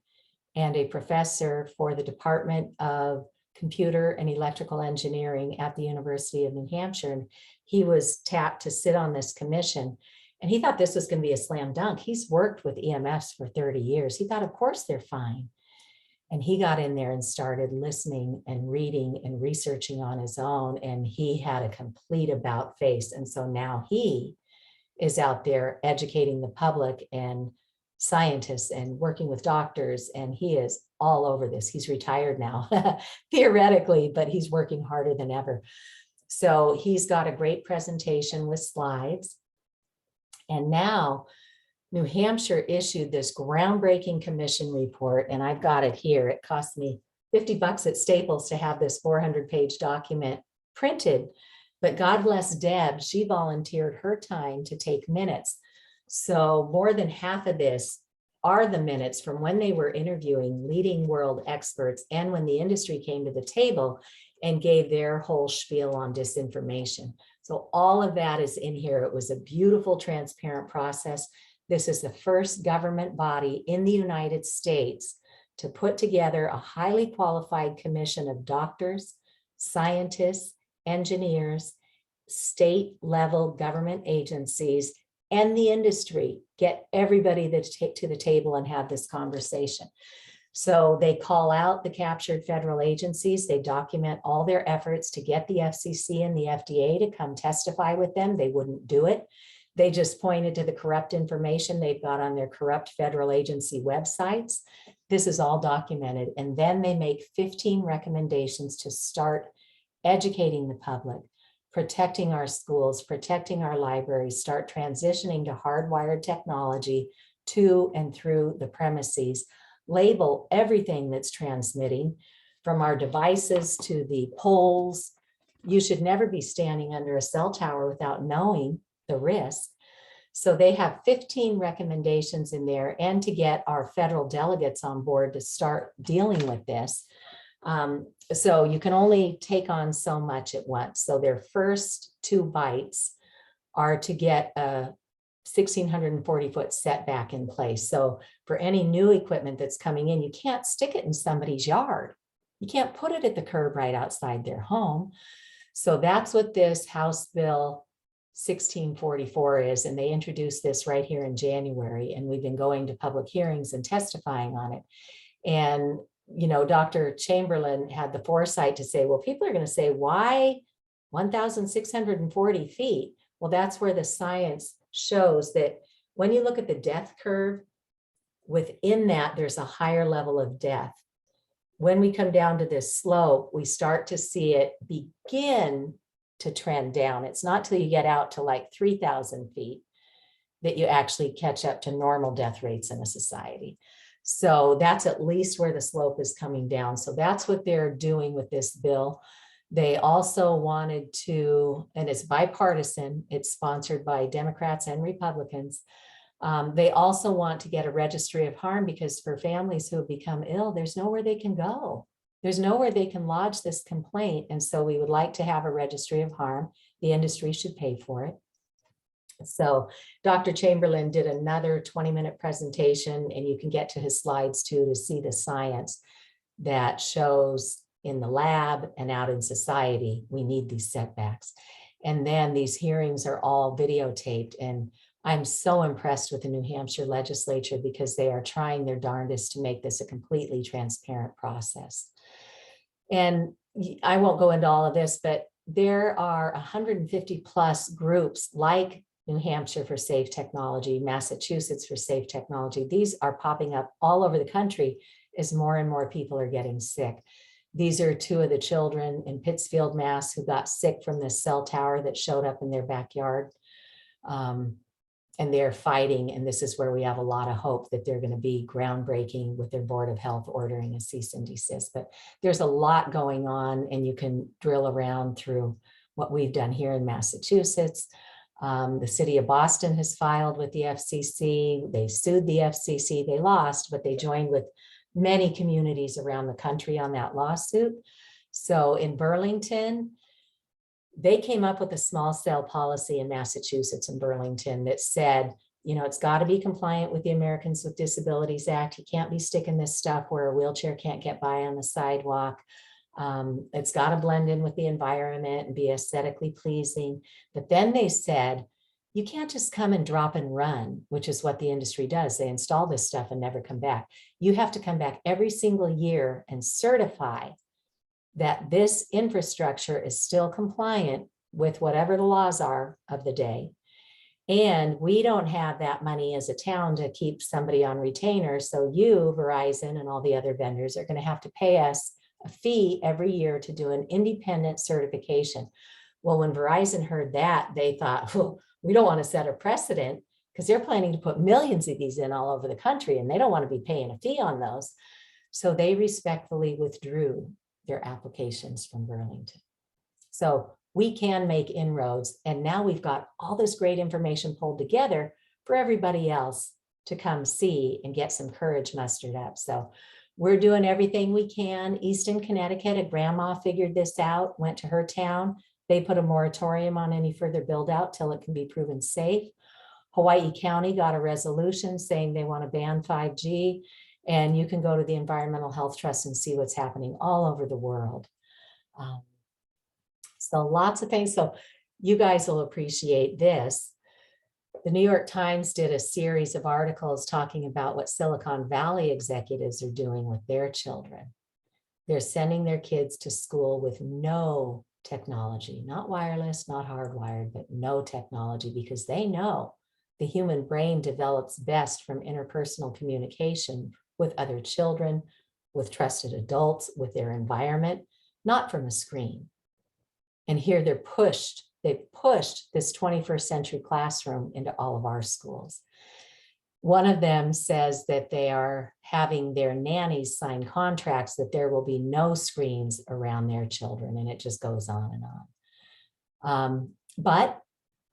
and a professor for the Department of Computer and Electrical Engineering at the University of New Hampshire. And he was tapped to sit on this commission. And he thought this was going to be a slam dunk. He's worked with EMFs for 30 years. He thought, of course, they're fine. And he got in there and started listening and reading and researching on his own. And he had a complete about face. And so now he is out there educating the public and scientists and working with doctors. And he is all over this. He's retired now, theoretically, but he's working harder than ever. So he's got a great presentation with slides. And now New Hampshire issued this groundbreaking commission report, and I've got it here. It cost me $50 at Staples to have this 400-page document printed, but God bless Deb, she volunteered her time to take minutes. So more than half of this are the minutes from when they were interviewing leading world experts and when the industry came to the table and gave their whole spiel on disinformation. So all of that is in here. It was a beautiful, transparent process. This is the first government body in the United States to put together a highly qualified commission of doctors, scientists, engineers, state level government agencies, and the industry. Get everybody to the table and have this conversation. So they call out the captured federal agencies. They document all their efforts to get the FCC and the FDA to come testify with them. They wouldn't do it. They just pointed to the corrupt information they've got on their corrupt federal agency websites. This is all documented. And then they make 15 recommendations to start educating the public, protecting our schools, protecting our libraries, start transitioning to hardwired technology to and through the premises, label everything that's transmitting from our devices to the poles. You should never be standing under a cell tower without knowing the risk. So they have 15 recommendations in there, and to get our federal delegates on board to start dealing with this. So you can only take on so much at once. So their first 2 bites are to get a 1,640-foot setback in place. So for any new equipment that's coming in, you can't stick it in somebody's yard. You can't put it at the curb right outside their home. So that's what this House Bill 1644 is, and they introduced this right here in January, and we've been going to public hearings and testifying on it. And you know, Dr. Chamberlain had the foresight to say, well, people are going to say, why 1,640 feet? Well, that's where the science shows that when you look at the death curve, within that, there's a higher level of death. When we come down to this slope, we start to see it begin to trend down. It's not till you get out to like 3,000 feet that you actually catch up to normal death rates in a society. So that's at least where the slope is coming down. So that's what they're doing with this bill. They also wanted to, and it's bipartisan, it's sponsored by Democrats and Republicans. They also want to get a registry of harm, because for families who have become ill, there's nowhere they can go. There's nowhere they can lodge this complaint. And so we would like to have a registry of harm. The industry should pay for it. So Dr. Chamberlain did another 20-minute presentation, and you can get to his slides too to see the science that shows in the lab and out in society, we need these setbacks. And then these hearings are all videotaped. And I'm so impressed with the New Hampshire legislature, because they are trying their darndest to make this a completely transparent process. And I won't go into all of this, but there are 150 plus groups like New Hampshire for Safe Technology, Massachusetts for Safe Technology. These are popping up all over the country as more and more people are getting sick. These are 2 of the children in Pittsfield, Mass, who got sick from this cell tower that showed up in their backyard. And they're fighting, and this is where we have a lot of hope that they're going to be groundbreaking with their Board of Health ordering a cease and desist. But there's a lot going on, and you can drill around through what we've done here in Massachusetts. The city of Boston has filed with the FCC. They sued the FCC. They lost, but they joined with many communities around the country on that lawsuit. So in Burlington, they came up with a small cell policy in Massachusetts and Burlington that said, you know, it's got to be compliant with the Americans with Disabilities Act. You can't be sticking this stuff where a wheelchair can't get by on the sidewalk. It's got to blend in with the environment and be aesthetically pleasing. But then they said, you can't just come and drop and run, which is what the industry does. They install this stuff and never come back. You have to come back every single year and certify that this infrastructure is still compliant with whatever the laws are of the day. And we don't have that money as a town to keep somebody on retainer. So you, Verizon, and all the other vendors are going to have to pay us a fee every year to do an independent certification. Well, when Verizon heard that, they thought, oh, we don't want to set a precedent because they're planning to put millions of these in all over the country and they don't want to be paying a fee on those. So they respectfully withdrew their applications from Burlington. So we can make inroads. And now we've got all this great information pulled together for everybody else to come see and get some courage mustered up. So we're doing everything we can. Easton, Connecticut, a grandma figured this out, went to her town. They put a moratorium on any further build out till it can be proven safe. Hawaii County got a resolution saying they want to ban 5G. And you can go to the Environmental Health Trust and see what's happening all over the world. So lots of things. So you guys will appreciate this. The New York Times did a series of articles talking about what Silicon Valley executives are doing with their children. They're sending their kids to school with no technology, not wireless, not hardwired, but no technology, because they know the human brain develops best from interpersonal communication with other children, with trusted adults, with their environment, not from a screen. And here they've pushed this 21st century classroom into all of our schools. One of them says that they are having their nannies sign contracts that there will be no screens around their children, and it just goes on and on. But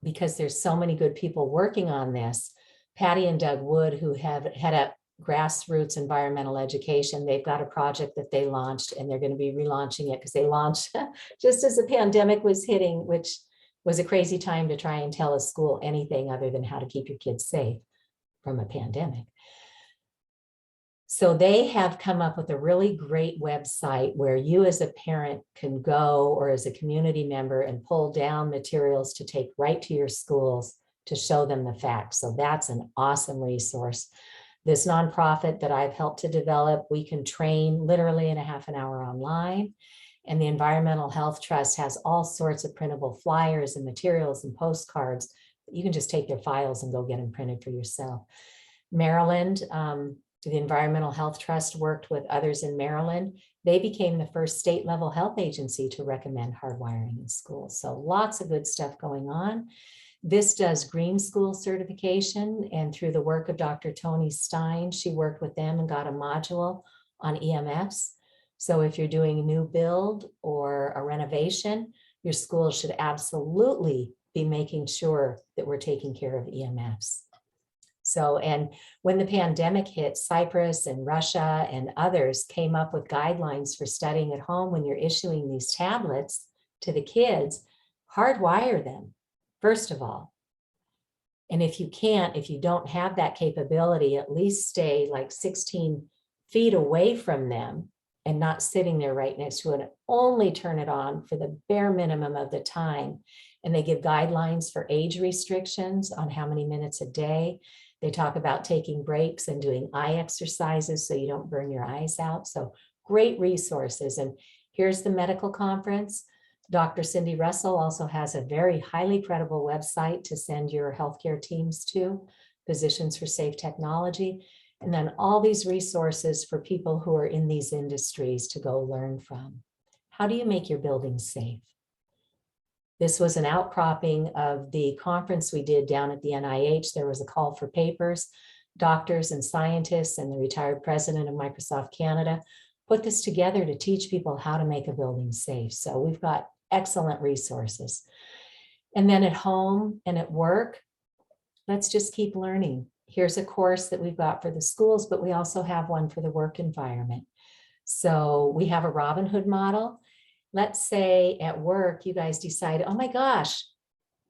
because there's so many good people working on this, Patty and Doug Wood, who have head up grassroots environmental education, they've got a project that they launched, and they're going to be relaunching it because they launched just as the pandemic was hitting, which was a crazy time to try and tell a school anything other than how to keep your kids safe from a pandemic. So they have come up with a really great website where you as a parent can go, or as a community member, and pull down materials to take right to your schools to show them the facts. So that's an awesome resource. This nonprofit that I've helped to develop, we can train literally in a half an hour online. And the Environmental Health Trust has all sorts of printable flyers and materials and postcards. You can just take their files and go get them printed for yourself. Maryland, the Environmental Health Trust worked with others in Maryland. They became the first state level health agency to recommend hardwiring in schools. So lots of good stuff going on. This does green school certification, and through the work of Dr. Tony Stein, she worked with them and got a module on EMFs. So if you're doing a new build or a renovation, your school should absolutely be making sure that we're taking care of EMFs. So, and when the pandemic hit, Cyprus and Russia and others came up with guidelines for studying at home. When you're issuing these tablets to the kids, hardwire them, first of all. And if you can't, if you don't have that capability, at least stay like 16 feet away from them and not sitting there right next to it, and only turn it on for the bare minimum of the time. And they give guidelines for age restrictions on how many minutes a day. They talk about taking breaks and doing eye exercises so you don't burn your eyes out. So great resources. And here's the medical conference. Dr. Cindy Russell also has a very highly credible website to send your healthcare teams to, Physicians for Safe Technology. And then all these resources for people who are in these industries to go learn from. How do you make your buildings safe? This was an outcropping of the conference we did down at the NIH. There was a call for papers. Doctors and scientists and the retired president of Microsoft Canada put this together to teach people how to make a building safe. So we've got excellent resources. And then at home and at work, let's just keep learning. Here's a course that we've got for the schools, but we also have one for the work environment. So we have a Robin Hood model. Let's say at work, you guys decide, oh my gosh,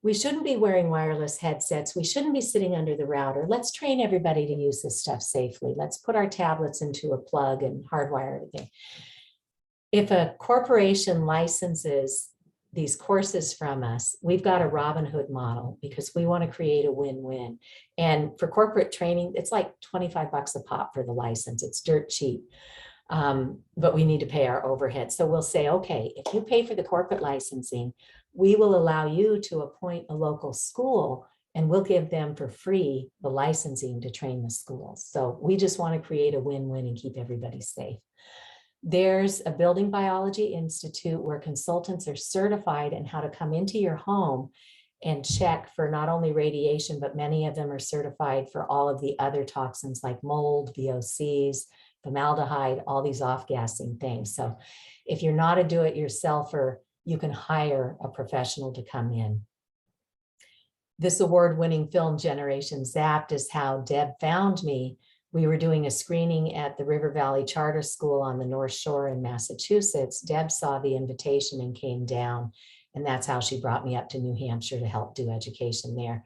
we shouldn't be wearing wireless headsets. We shouldn't be sitting under the router. Let's train everybody to use this stuff safely. Let's put our tablets into a plug and hardwire everything. If a corporation licenses these courses from us, we've got a Robin Hood model because we want to create a win-win. And for corporate training, it's like 25 bucks a pop for the license. It's dirt cheap. But we need to pay our overhead. So we'll say, okay, if you pay for the corporate licensing, we will allow you to appoint a local school and we'll give them for free the licensing to train the schools. So we just want to create a win-win and keep everybody safe. There's a building biology institute where consultants are certified in how to come into your home and check for not only radiation, but many of them are certified for all of the other toxins like mold, VOCs, formaldehyde, all these off-gassing things. So if you're not a do-it-yourselfer, you can hire a professional to come in. This award-winning film, Generation Zapped, is how Deb found me. We were doing a screening at the River Valley Charter School on the North Shore in Massachusetts. Deb saw the invitation and came down, and that's how she brought me up to New Hampshire to help do education there.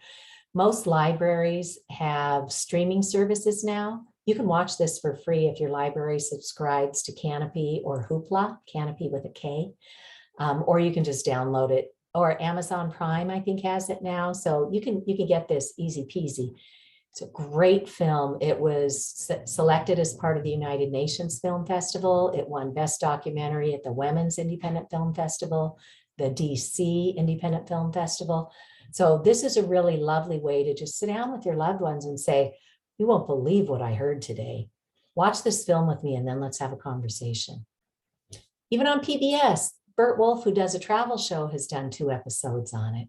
Most libraries have streaming services now. You can watch this for free if your library subscribes to Canopy or Hoopla, Canopy with a K, or you can just download it. Or Amazon Prime, I think, has it now. So you can get this easy peasy. It's a great film. It was selected as part of the United Nations Film Festival. It won Best Documentary at the Women's Independent Film Festival, the DC Independent Film Festival. So this is a really lovely way to just sit down with your loved ones and say, you won't believe what I heard today. Watch this film with me and then let's have a conversation. Even on PBS, Bert Wolf, who does a travel show, has done 2 episodes on it.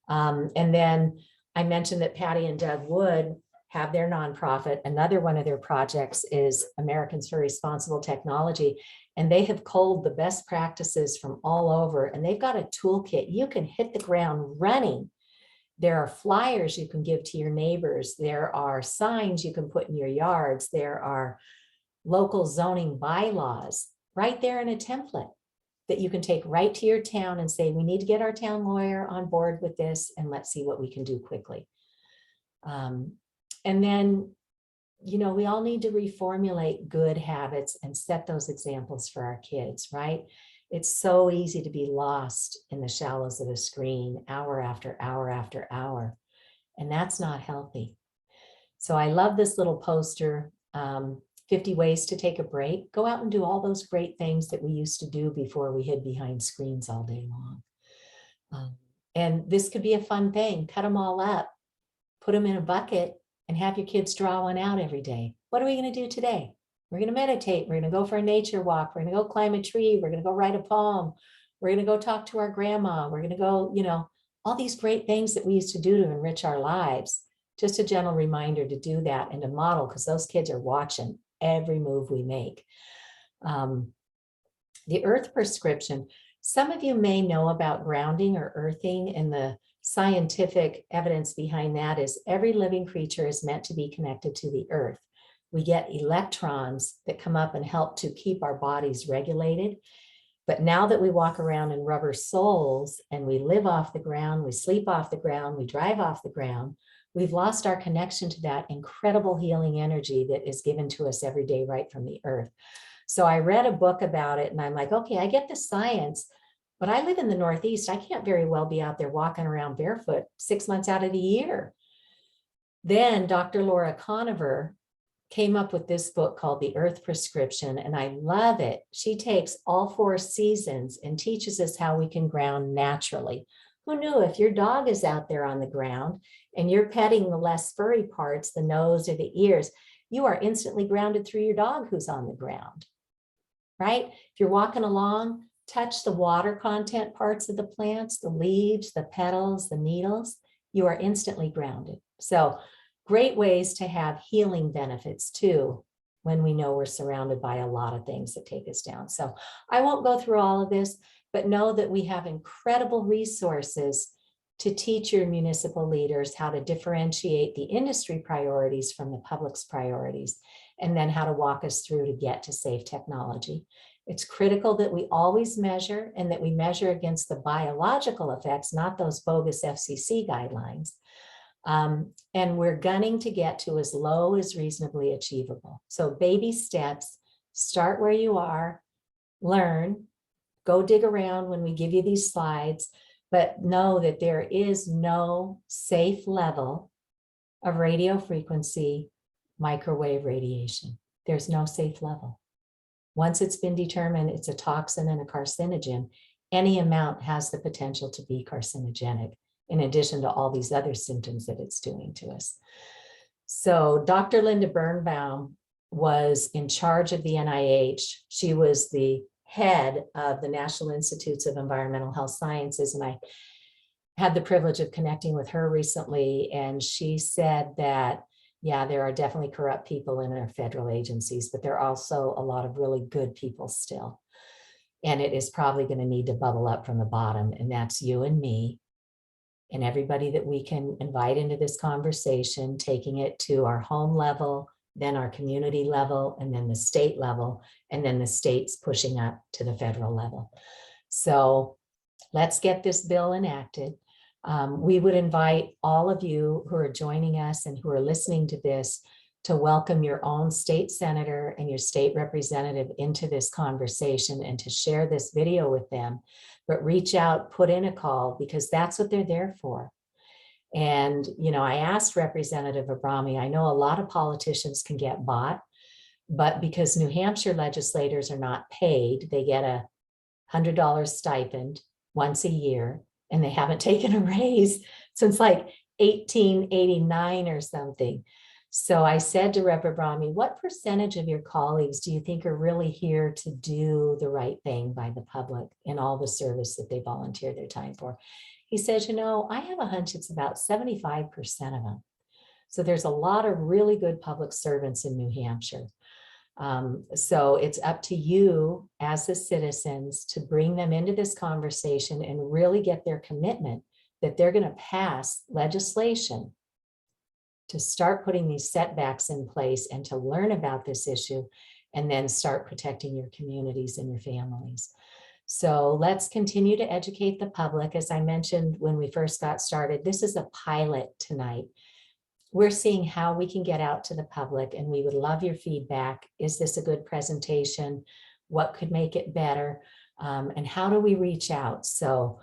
And then I mentioned that Patty and Doug Wood have their nonprofit. Another one of their projects is Americans for Responsible Technology. And they have culled the best practices from all over. And they've got a toolkit. You can hit the ground running. There are flyers you can give to your neighbors. There are signs you can put in your yards. There are local zoning bylaws right there in a template that you can take right to your town and say, we need to get our town lawyer on board with this and let's see what we can do quickly. And then, you know, we all need to reformulate good habits and set those examples for our kids, right? It's so easy to be lost in the shallows of a screen hour after hour after hour, and that's not healthy. So I love this little poster, 50 ways to take a break. Go out and do all those great things that we used to do before we hid behind screens all day long. And this could be a fun thing. Cut them all up, put them in a bucket, and have your kids draw one out every day. What are we going to do today? We're going to meditate. We're going to go for a nature walk. We're going to go climb a tree. We're going to go write a poem. We're going to go talk to our grandma. We're going to go, you know, all these great things that we used to do to enrich our lives. Just a gentle reminder to do that and to model, because those kids are watching every move we make. The earth prescription. Some of you may know about grounding or earthing, and the scientific evidence behind that is every living creature is meant to be connected to the earth. We get electrons that come up and help to keep our bodies regulated. But now that we walk around in rubber soles and we live off the ground, we sleep off the ground, we drive off the ground, we've lost our connection to that incredible healing energy that is given to us every day right from the earth. So I read a book about it and I'm like, okay, I get the science, but I live in the Northeast. I can't very well be out there walking around barefoot 6 months out of the year. Then Dr. Laura Conover came up with this book called The Earth Prescription, and I love it. She takes all 4 seasons and teaches us how we can ground naturally. Who knew if your dog is out there on the ground and you're petting the less furry parts, the nose or the ears, you are instantly grounded through your dog who's on the ground, right? If you're walking along, touch the water content parts of the plants, the leaves, the petals, the needles, you are instantly grounded. So great ways to have healing benefits too, when we know we're surrounded by a lot of things that take us down. So I won't go through all of this, but know that we have incredible resources to teach your municipal leaders how to differentiate the industry priorities from the public's priorities, and then how to walk us through to get to safe technology. It's critical that we always measure, and that we measure against the biological effects, not those bogus FCC guidelines. And we're gunning to get to as low as reasonably achievable. So baby steps, start where you are, learn, Go dig around when we give you these slides, but know that there is no safe level of radio frequency microwave radiation. There's no safe level. Once it's been determined it's a toxin and a carcinogen, any amount has the potential to be carcinogenic, in addition to all these other symptoms that it's doing to us. So Dr. Linda Birnbaum was in charge of the NIH. She was the head of the National Institutes of Environmental Health Sciences, and I had the privilege of connecting with her recently, and she said that, yeah, there are definitely corrupt people in our federal agencies, but there are also a lot of really good people still. And it is probably going to need to bubble up from the bottom, and that's you and me and everybody that we can invite into this conversation, taking it to our home level, then our community level, and then the state level, and then the states pushing up to the federal level. So let's get this bill enacted. We would invite all of you who are joining us and who are listening to this to welcome your own state senator and your state representative into this conversation and to share this video with them. But reach out, put in a call, because that's what they're there for. And, you know, I asked Representative Abrami, I know a lot of politicians can get bought, but because New Hampshire legislators are not paid, they get a $100 stipend once a year, and they haven't taken a raise since like 1889 or something. So I said to Rep. Abrami, what percentage of your colleagues do you think are really here to do the right thing by the public and all the service that they volunteer their time for? He says, you know, I have a hunch it's about 75% of them. So there's a lot of really good public servants in New Hampshire. So it's up to you as the citizens to bring them into this conversation and really get their commitment that they're going to pass legislation to start putting these setbacks in place and to learn about this issue and then start protecting your communities and your families. So let's continue to educate the public. As I mentioned when we first got started, this is a pilot tonight. We're seeing how we can get out to the public, and we would love your feedback. Is this a good presentation? What could make it better? And how do we reach out? So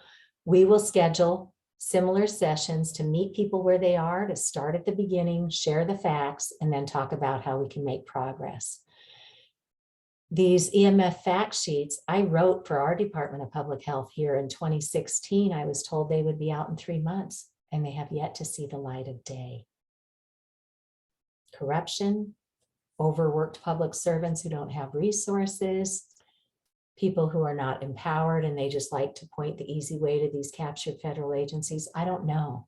we will schedule similar sessions to meet people where they are, to start at the beginning, share the facts, and then talk about how we can make progress. These EMF fact sheets I wrote for our Department of Public Health here in 2016. I was told they would be out in 3 months, and they have yet to see the light of day. Corruption, overworked public servants who don't have resources, people who are not empowered and they just like to point the easy way to these captured federal agencies. I don't know,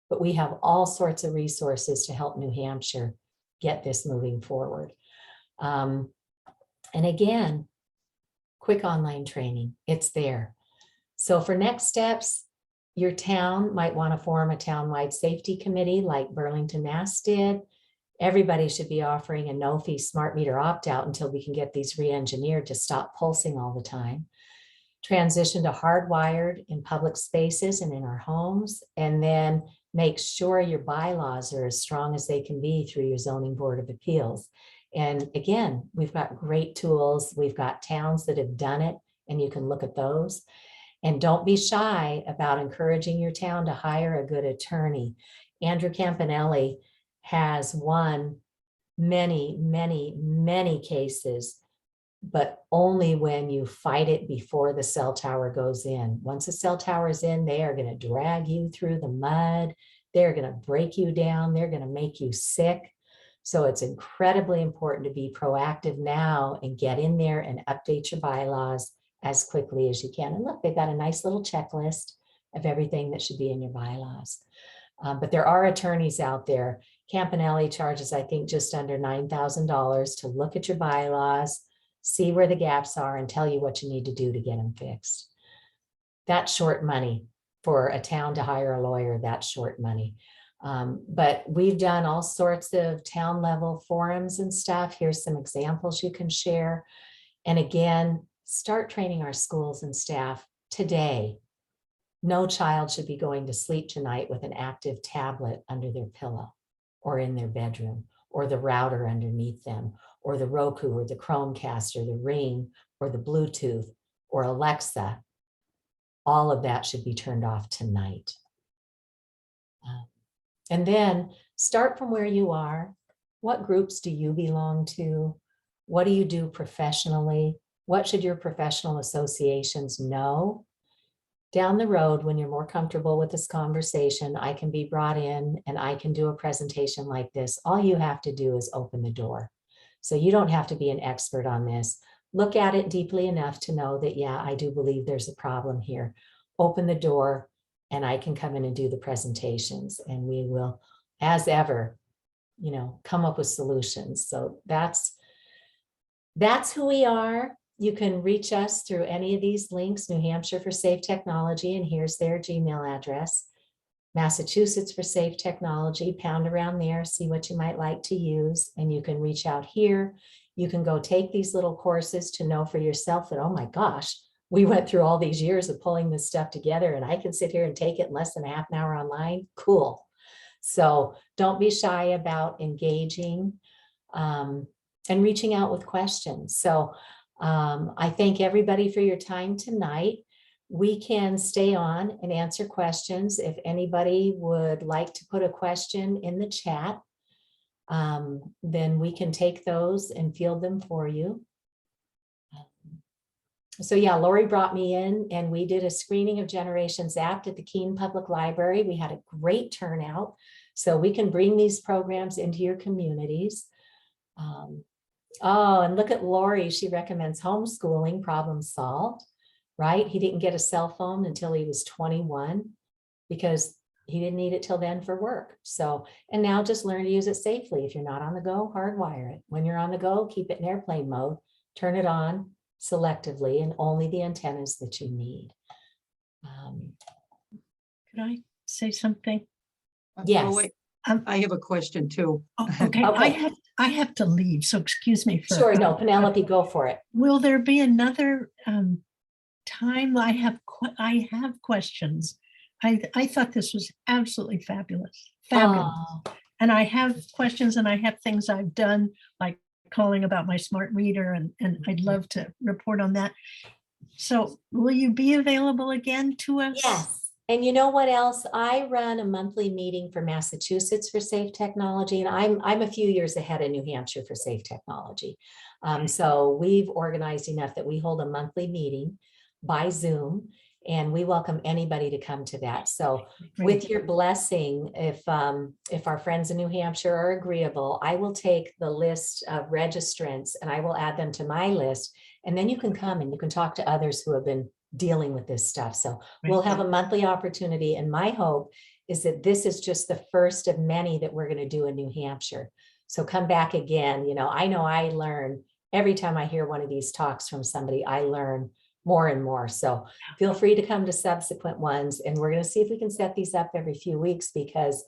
but we have all sorts of resources to help New Hampshire get this moving forward. And again, quick online training, it's there. So for next steps, your town might want to form a townwide safety committee like Burlington, Mass did. Everybody should be offering a no-fee smart meter opt-out until we can get these re-engineered to stop pulsing all the time. Transition to hardwired in public spaces and in our homes, and then make sure your bylaws are as strong as they can be through your zoning board of appeals. And again, we've got great tools. We've got towns that have done it, and you can look at those. And don't be shy about encouraging your town to hire a good attorney. Andrew Campanelli has won many, many, many cases, but only when you fight it before the cell tower goes in. Once the cell tower is in, they are going to drag you through the mud. They're going to break you down. They're going to make you sick. So it's incredibly important to be proactive now and get in there and update your bylaws as quickly as you can. And look, they've got a nice little checklist of everything that should be in your bylaws. But there are attorneys out there. Campanelli charges, I think, just under $9,000 to look at your bylaws, see where the gaps are, and tell you what you need to do to get them fixed. That's short money for a town to hire a lawyer. That's short money. But we've done all sorts of town level forums and stuff. Here's some examples you can share. And again, start training our schools and staff today. No child should be going to sleep tonight with an active tablet under their pillow or in their bedroom, or the router underneath them, or the Roku or the Chromecast or the Ring or the Bluetooth or Alexa, all of that should be turned off tonight. And then start from where you are. What groups do you belong to? What do you do professionally? What should your professional associations know? Down the road, when you're more comfortable with this conversation, I can be brought in and I can do a presentation like this. All you have to do is open the door. So you don't have to be an expert on this. Look at it deeply enough to know that, yeah, I do believe there's a problem here. Open the door and I can come in and do the presentations, and we will, as ever, you know, come up with solutions. So that's who we are. You can reach us through any of these links: New Hampshire for Safe Technology, and here's their Gmail address. Massachusetts for Safe Technology, pound around there, see what you might like to use, and you can reach out here. You can go take these little courses to know for yourself that, oh my gosh, we went through all these years of pulling this stuff together and I can sit here and take it in less than a half an hour online. Cool. So don't be shy about engaging and reaching out with questions. So I thank everybody for your time tonight. We can stay on and answer questions. If anybody would like to put a question in the chat, then we can take those and field them for you. So yeah, Lori brought me in and we did a screening of Generations Apt at the Keene Public Library. We had a great turnout. So we can bring these programs into your communities. Oh, and look at Lori. She recommends homeschooling, problem solved, right? He didn't get a cell phone until he was 21 because he didn't need it till then for work. So, and now just learn to use it safely. If you're not on the go, hardwire it. When you're on the go, keep it in airplane mode, turn it on selectively and only the antennas that you need. Could I say something? Yes. Oh, wait. I have a question too. Oh, okay. Okay. I have to leave, so excuse me for. Sure, no, Penelope, go for it. Will there be another time? I have questions. I thought this was absolutely fabulous. Fabulous. Oh, And I have questions and I have things I've done, like calling about my smart meter, and I'd love to report on that. So will you be available again to us? yes. And you know what else? I run a monthly meeting for Massachusetts for Safe Technology, and I'm a few years ahead of New Hampshire for Safe Technology. So we've organized enough that we hold a monthly meeting by Zoom, and we welcome anybody to come to that. So with your blessing, if our friends in New Hampshire are agreeable, I will take the list of registrants and I will add them to my list. And then you can come and you can talk to others who have been dealing with this stuff. So we'll have a monthly opportunity. And my hope is that this is just the first of many that we're going to do in New Hampshire. So come back again. You know I learn every time I hear one of these talks from somebody. I learn more and more. So feel free to come to subsequent ones. And we're going to see if we can set these up every few weeks, because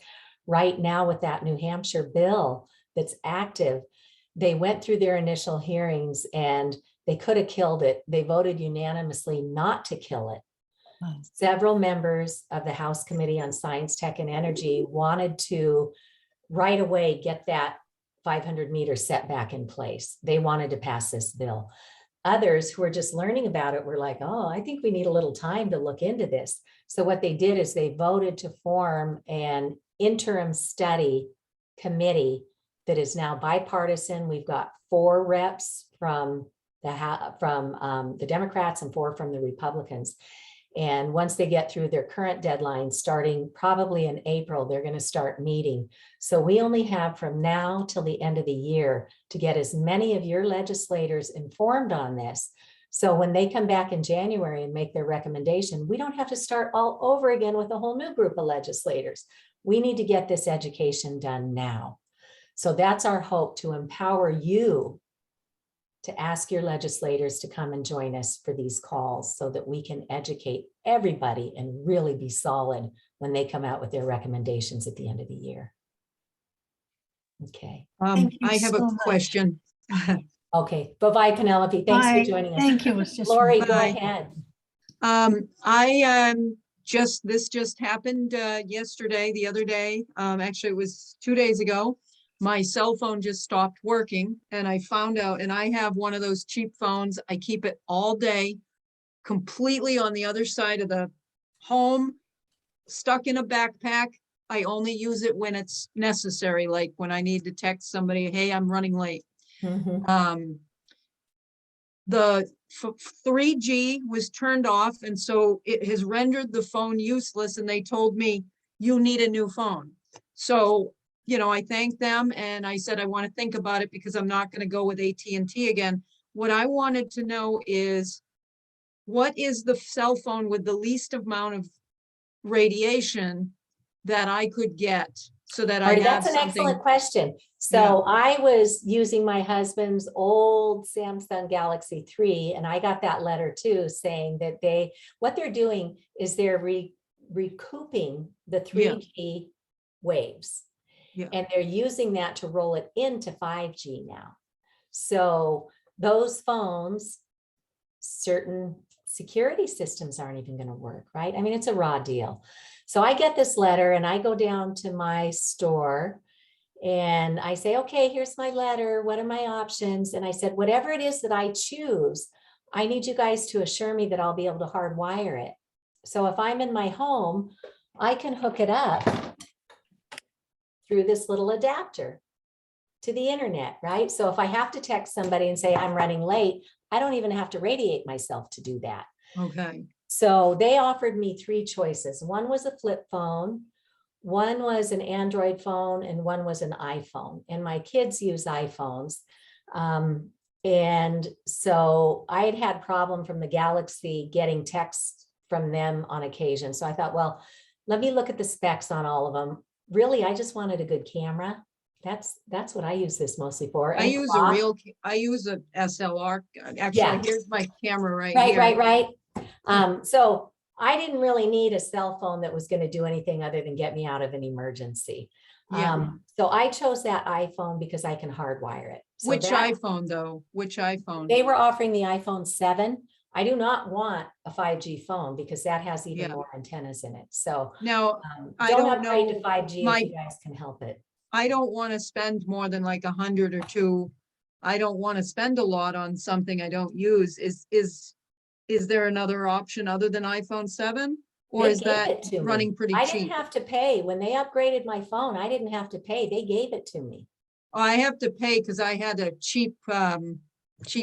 right now with that New Hampshire bill that's active, they went through their initial hearings and they could have killed it. They voted unanimously not to kill it. Wow. Several members of the House Committee on Science, Tech, and Energy wanted to right away get that 500-meter setback in place. They wanted to pass this bill. Others who were just learning about it were like, oh, I think we need a little time to look into this. So what they did is they voted to form an interim study committee that is now bipartisan. We've got 4 reps from the Democrats and 4 from the Republicans. And once they get through their current deadline, starting probably in April, they're going to start meeting. So we only have from now till the end of the year to get as many of your legislators informed on this. So when they come back in January and make their recommendation, we don't have to start all over again with a whole new group of legislators. We need to get this education done now. So that's our hope, to empower you to ask your legislators to come and join us for these calls so that we can educate everybody and really be solid when they come out with their recommendations at the end of the year. Okay. Thank you I have so a much. question. Okay. Bye-bye, Penelope. Thanks Bye. for joining us. Thank you. It's just Lori, go Bye. ahead. This just happened yesterday, the other day. Actually, it was 2 days ago. My cell phone just stopped working and I found out, and I have one of those cheap phones. I keep it all day completely on the other side of the home, stuck in a backpack. I only use it when it's necessary, like when I need to text somebody, hey, I'm running late. Mhm. The 3G was turned off, and so it has rendered the phone useless, and they told me you need a new phone. So, you know, I thanked them and I said, I want to think about it because I'm not going to go with AT&T again. What I wanted to know is, what is the cell phone with the least amount of radiation that I could get so that All I right, have that's an excellent something? question. So I was using my husband's old Samsung Galaxy 3, and I got that letter too, saying that what they're doing is they're recouping the 3G waves. Yeah. And they're using that to roll it into 5G now. So those phones, certain security systems aren't even going to work, right? I mean, it's a raw deal. So I get this letter and I go down to my store and I say, okay, here's my letter. What are my options? And I said, whatever it is that I choose, I need you guys to assure me that I'll be able to hardwire it. So if I'm in my home, I can hook it up through this little adapter to the internet, right? So if I have to text somebody and say I'm running late, I don't even have to radiate myself to do that. Okay. So they offered me 3 choices. One was a flip phone, one was an Android phone, and one was an iPhone. And my kids use iPhones. And so I had problem from the Galaxy getting texts from them on occasion. So I thought, well, let me look at the specs on all of them. Really, I just wanted a good camera. That's what I use this mostly for. I And use clock. I use a SLR. Actually, Yeah. here's my camera right Right, here. right. So I didn't really need a cell phone that was going to do anything other than get me out of an emergency. Yeah. So I chose that iPhone because I can hardwire it. So Which iPhone though? Which iPhone? they were offering the iPhone 7. I do not want a 5G phone because that has even Yeah. more antennas in it. So Now, I don't don't upgrade to know, 5G if you guys can help it. I don't want to spend more than like 100 or 2. I don't want to spend a lot on something I don't use. Is there another option other than iPhone 7? Or They is gave that it to me. running pretty I cheap? didn't have to pay. When they upgraded my phone, I didn't have to pay. They gave it to me. I have to pay because I had a cheap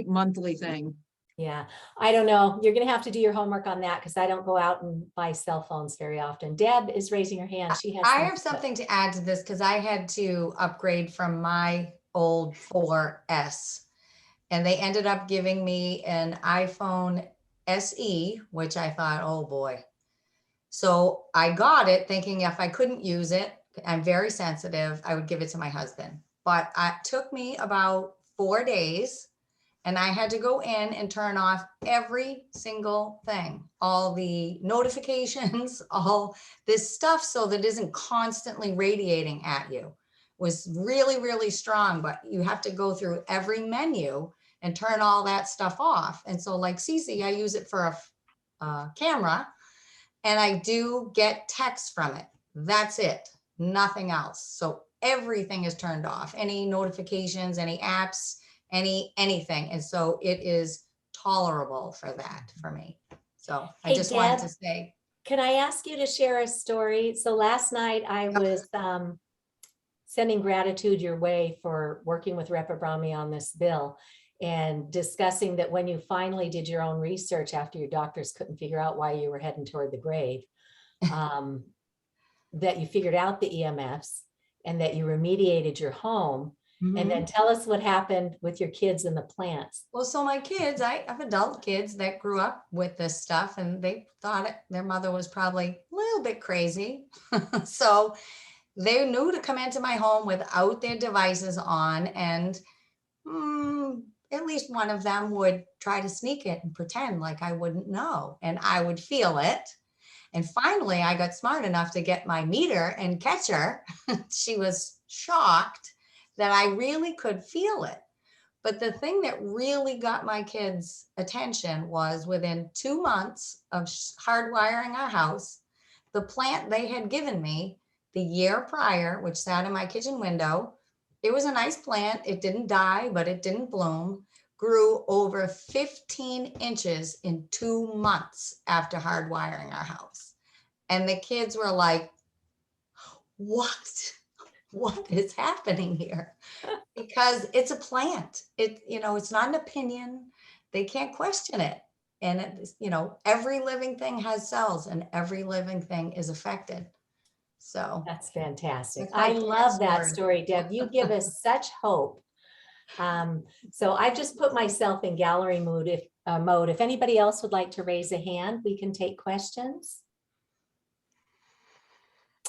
monthly thing. Yeah, I don't know. You're going to have to do your homework on that because I don't go out and buy cell phones very often. Deb is raising her hand. She has. I have something to add to this because I had to upgrade from my old 4S, and they ended up giving me an iPhone SE, which I thought, oh boy. So I got it thinking if I couldn't use it, I'm very sensitive, I would give it to my husband. But it took me about 4 days, and I had to go in and turn off every single thing, all the notifications, all this stuff, so that it isn't constantly radiating at you. It was really, really strong, but you have to go through every menu and turn all that stuff off. And so like Cece, I use it for a camera, and I do get texts from it. That's it, nothing else. So everything is turned off, any notifications, any apps, anything. And so it is tolerable for that for me. So I Hey, just wanted Deb, to say, can I ask you to share a story? So last night I was sending gratitude your way for working with Rep. Abrami on this bill and discussing that when you finally did your own research after your doctors couldn't figure out why you were heading toward the grave, that you figured out the EMFs and that you remediated your home. And then tell us what happened with your kids and the plants. well, so my kids, I have adult kids that grew up with this stuff, and they thought their mother was probably a little bit crazy. So they knew to come into my home without their devices on, and at least one of them would try to sneak it and pretend like I wouldn't know, and I would feel it. And finally, I got smart enough to get my meter and catch her. She was shocked that I really could feel it. But the thing that really got my kids' attention was within 2 months of hardwiring our house, the plant they had given me the year prior, which sat in my kitchen window, it was a nice plant. It didn't die, but it didn't bloom, grew over 15 inches in 2 months after hardwiring our house. And the kids were like, what is happening here? Because it's a plant. It's not an opinion. They can't question it. And it's, every living thing has cells and every living thing is affected. So That's fantastic. That's my I cat love that story. story, Deb. You give us such hope. So I just put myself in gallery mode. If anybody else would like to raise a hand, we can take questions.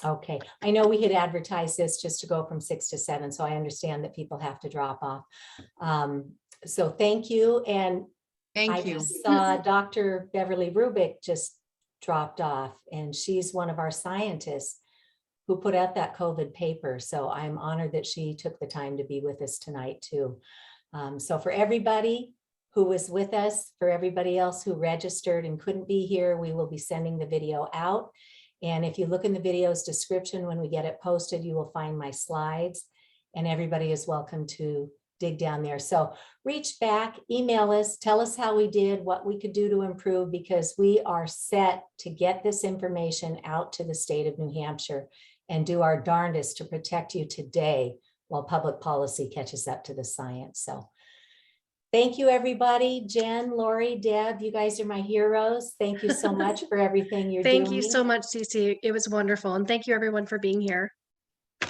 Okay, I know we had advertised this just to go from 6 to 7, so I understand that people have to drop off. So thank you. And I Thank you. just saw Dr. Beverly Rubik just dropped off, and she's one of our scientists who put out that COVID paper. So I'm honored that she took the time to be with us tonight too. So for everybody who was with us, for everybody else who registered and couldn't be here, we will be sending the video out. And if you look in the video's description, when we get it posted, you will find my slides, and everybody is welcome to dig down there. So reach back, email us, tell us how we did, what we could do to improve, because we are set to get this information out to the state of New Hampshire and do our darndest to protect you today while public policy catches up to the science. So thank you, everybody. Jen, Lori, Deb, you guys are my heroes. Thank you so much for everything you're doing. Thank you so much, Cece. It was wonderful. And thank you everyone for being here.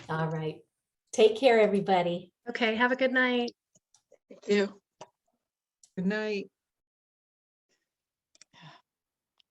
All right. Take care, everybody. Okay, have a good night. Thank you. Good night.